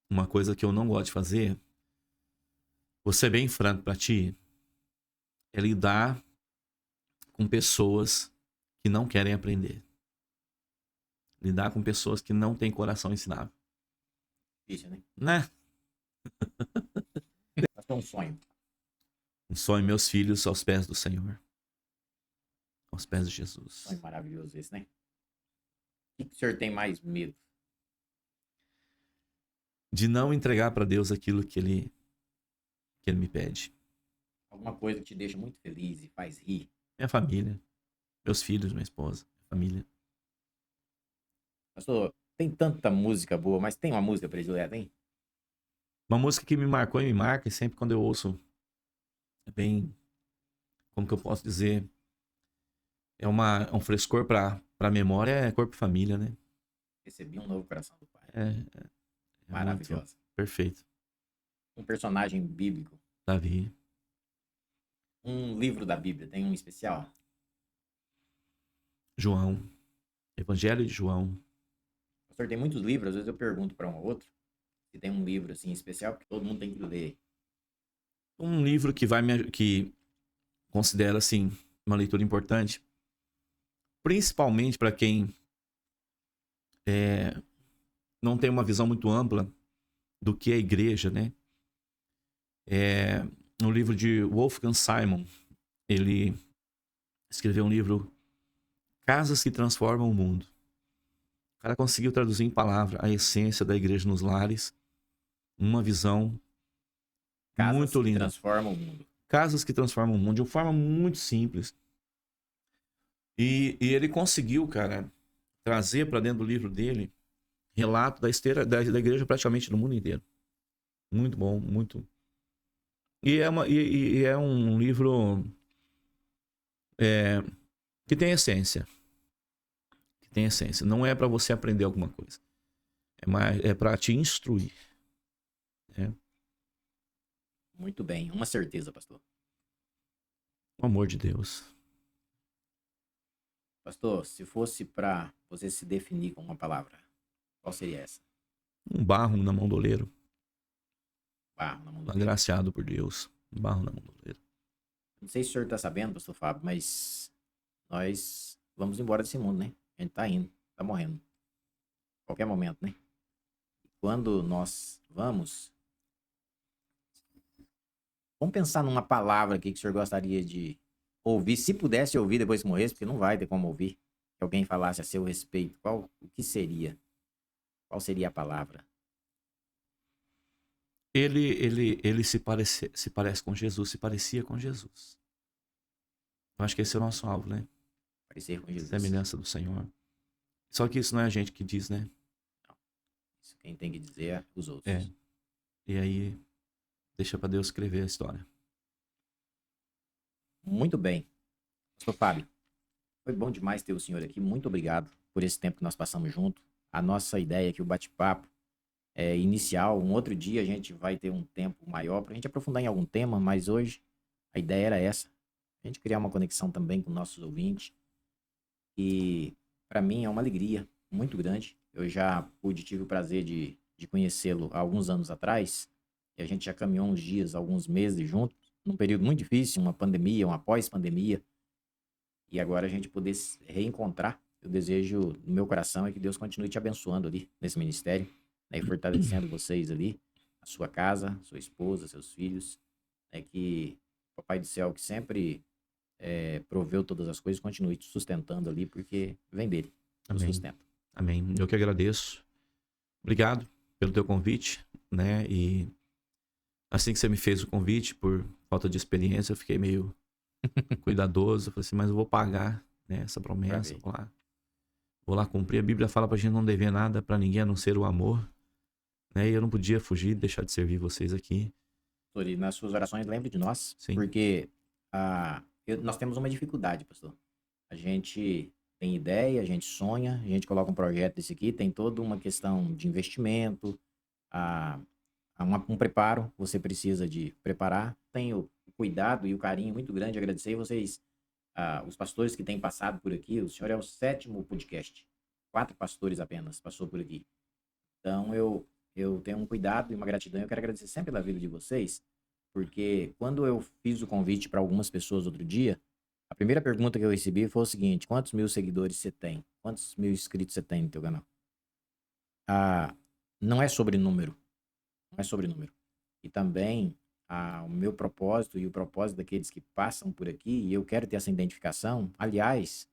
uma coisa que eu não gosto de fazer, vou ser bem franco para ti, é lidar com pessoas que não querem aprender. Lidar com pessoas que não têm coração ensinável. Isso, né? Né? Pastor, um sonho. Um sonho, meus filhos aos pés do Senhor. Aos pés de Jesus. Sonho maravilhoso esse, né? O que o senhor tem mais medo? De não entregar para Deus aquilo que ele me pede. Alguma coisa que te deixa muito feliz e faz rir? Minha família. Meus filhos, minha esposa. Minha família. Pastor, tem tanta música boa, mas tem uma música predileta, hein? Uma música que me marcou e me marca, e sempre quando eu ouço, é bem, como que eu posso dizer, é um frescor para a memória, é Corpo e Família, né? Recebi um novo coração do Pai. É Maravilhosa. Perfeito. Um personagem bíblico. Davi. Um livro da Bíblia, tem um especial? João. Evangelho de João. Pastor, tem muitos livros, às vezes eu pergunto para um ou outro se tem um livro assim especial, porque todo mundo tem que ler. Um livro que considero assim uma leitura importante, principalmente para quem não tem uma visão muito ampla do que é a igreja, né? No livro de Wolfgang Simon, ele escreveu um livro, Casas que Transformam o Mundo. O cara conseguiu traduzir em palavra a essência da igreja nos lares, uma visão muito linda. Casas que transformam o mundo. Casas que transformam o mundo de uma forma muito simples. E ele conseguiu, cara, trazer para dentro do livro dele relato da igreja praticamente no mundo inteiro. Muito bom, muito. E é um livro que tem essência. Que tem essência. Não é para você aprender alguma coisa. É para te instruir. Muito bem. Uma certeza, pastor. O amor de Deus. Pastor, se fosse para você se definir com uma palavra, qual seria essa? Um barro na mão do oleiro. Barro na mão do oleiro. Agraciado por Deus. Um barro na mão do oleiro. Não sei se o senhor está sabendo, pastor Fábio, mas nós vamos embora desse mundo, né? A gente tá indo, tá morrendo. Qualquer momento, né? Quando nós vamos pensar numa palavra aqui que o senhor gostaria de ouvir, se pudesse ouvir depois que morresse, porque não vai ter como ouvir, que alguém falasse a seu respeito, o que seria? Qual seria a palavra? Ele se parece com Jesus, se parecia com Jesus. Eu acho que esse é o nosso alvo, né? Parecer com Jesus. Semelhança do Senhor. Só que isso não é a gente que diz, né? Não. Isso quem tem que dizer é os outros. E aí, deixa para Deus escrever a história. Muito bem. Pastor Fábio, foi bom demais ter o senhor aqui. Muito obrigado por esse tempo que nós passamos junto. A nossa ideia aqui, o bate-papo, inicial. Um outro dia a gente vai ter um tempo maior para a gente aprofundar em algum tema, mas hoje a ideia era essa. A gente criar uma conexão também com nossos ouvintes. E para mim é uma alegria muito grande. Eu já tive o prazer de conhecê-lo há alguns anos atrás. E a gente já caminhou uns dias, alguns meses juntos, num período muito difícil, uma pandemia, uma pós-pandemia. E agora a gente poder se reencontrar. Eu desejo, no meu coração, é que Deus continue te abençoando ali nesse ministério, né, e fortalecendo vocês ali, a sua casa, sua esposa, seus filhos. Que o Papai do Céu, que sempre proveu todas as coisas, continue te sustentando ali, porque vem dele, nos Amém. sustenta. Amém. Eu que agradeço. Obrigado pelo teu convite, né? E assim que você me fez o convite, por falta de experiência, eu fiquei meio cuidadoso. Eu falei assim, mas eu vou pagar, né, essa promessa. Vou lá cumprir. A Bíblia fala pra gente não dever nada pra ninguém a não ser o amor, né? E eu não podia fugir, deixar de servir vocês aqui. Pastor, e nas suas orações, lembre de nós, Sim. porque nós temos uma dificuldade, pastor. A gente tem ideia, a gente sonha, a gente coloca um projeto desse aqui, tem toda uma questão de investimento, um preparo, você precisa de preparar. Tem o cuidado e o carinho muito grande de agradecer vocês, os pastores que têm passado por aqui. O senhor é o 7º podcast. 4 pastores apenas passou por aqui. Então, eu tenho um cuidado e uma gratidão. Eu quero agradecer sempre pela vida de vocês, porque quando eu fiz o convite para algumas pessoas outro dia, a primeira pergunta que eu recebi foi o seguinte: quantos mil seguidores você tem? Quantos mil inscritos você tem no teu canal? Não é sobre número. Não é sobre número. E também o meu propósito e o propósito daqueles que passam por aqui, e eu quero ter essa identificação. Aliás,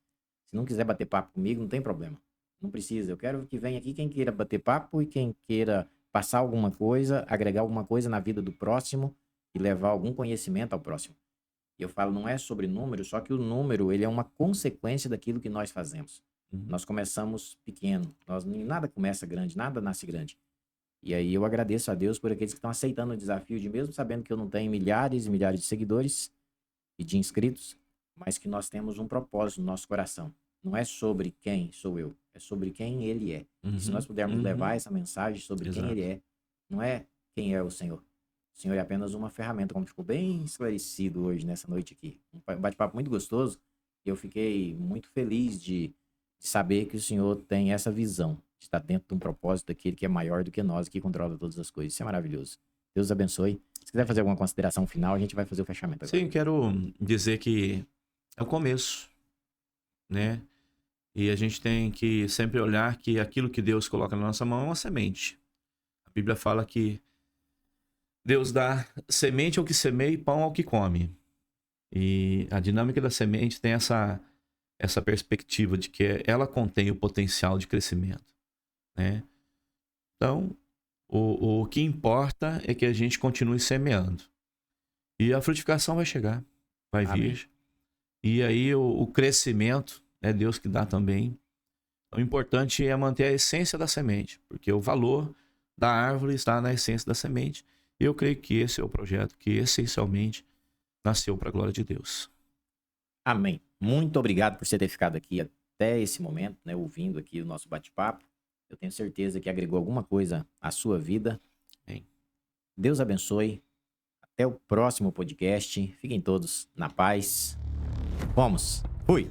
se não quiser bater papo comigo, não tem problema. Não precisa. Eu quero que venha aqui quem queira bater papo e quem queira passar alguma coisa, agregar alguma coisa na vida do próximo e levar algum conhecimento ao próximo. E eu falo, não é sobre número, só que o número, ele é uma consequência daquilo que nós fazemos. Nós começamos pequeno, nada começa grande, nada nasce grande. E aí eu agradeço a Deus por aqueles que estão aceitando o desafio de, mesmo sabendo que eu não tenho milhares e milhares de seguidores e de inscritos, mas que nós temos um propósito no nosso coração. Não é sobre quem sou eu, é sobre quem ele é. E se nós pudermos levar essa mensagem sobre quem ele é, não é quem é o Senhor. O Senhor é apenas uma ferramenta, como ficou bem esclarecido hoje, nessa noite aqui. Um bate-papo muito gostoso. E eu fiquei muito feliz de saber que o Senhor tem essa visão, de estar dentro de um propósito daquele que é maior do que nós, que controla todas as coisas. Isso é maravilhoso. Deus abençoe. Se quiser fazer alguma consideração final, a gente vai fazer o fechamento agora. Sim, quero dizer que é o começo, né? E a gente tem que sempre olhar que aquilo que Deus coloca na nossa mão é uma semente. A Bíblia fala que Deus dá semente ao que semeia e pão ao que come. E a dinâmica da semente tem essa perspectiva de que ela contém o potencial de crescimento, né? Então, o que importa é que a gente continue semeando. E a frutificação vai chegar, vai vir. E aí o crescimento é Deus que dá também. O importante é manter a essência da semente, porque o valor da árvore está na essência da semente. E eu creio que esse é o projeto que essencialmente nasceu para a glória de Deus. Amém. Muito obrigado por você ter ficado aqui até esse momento, né, ouvindo aqui o nosso bate-papo. Eu tenho certeza que agregou alguma coisa à sua vida. Amém. Deus abençoe. Até o próximo podcast. Fiquem todos na paz. Vamos. Fui.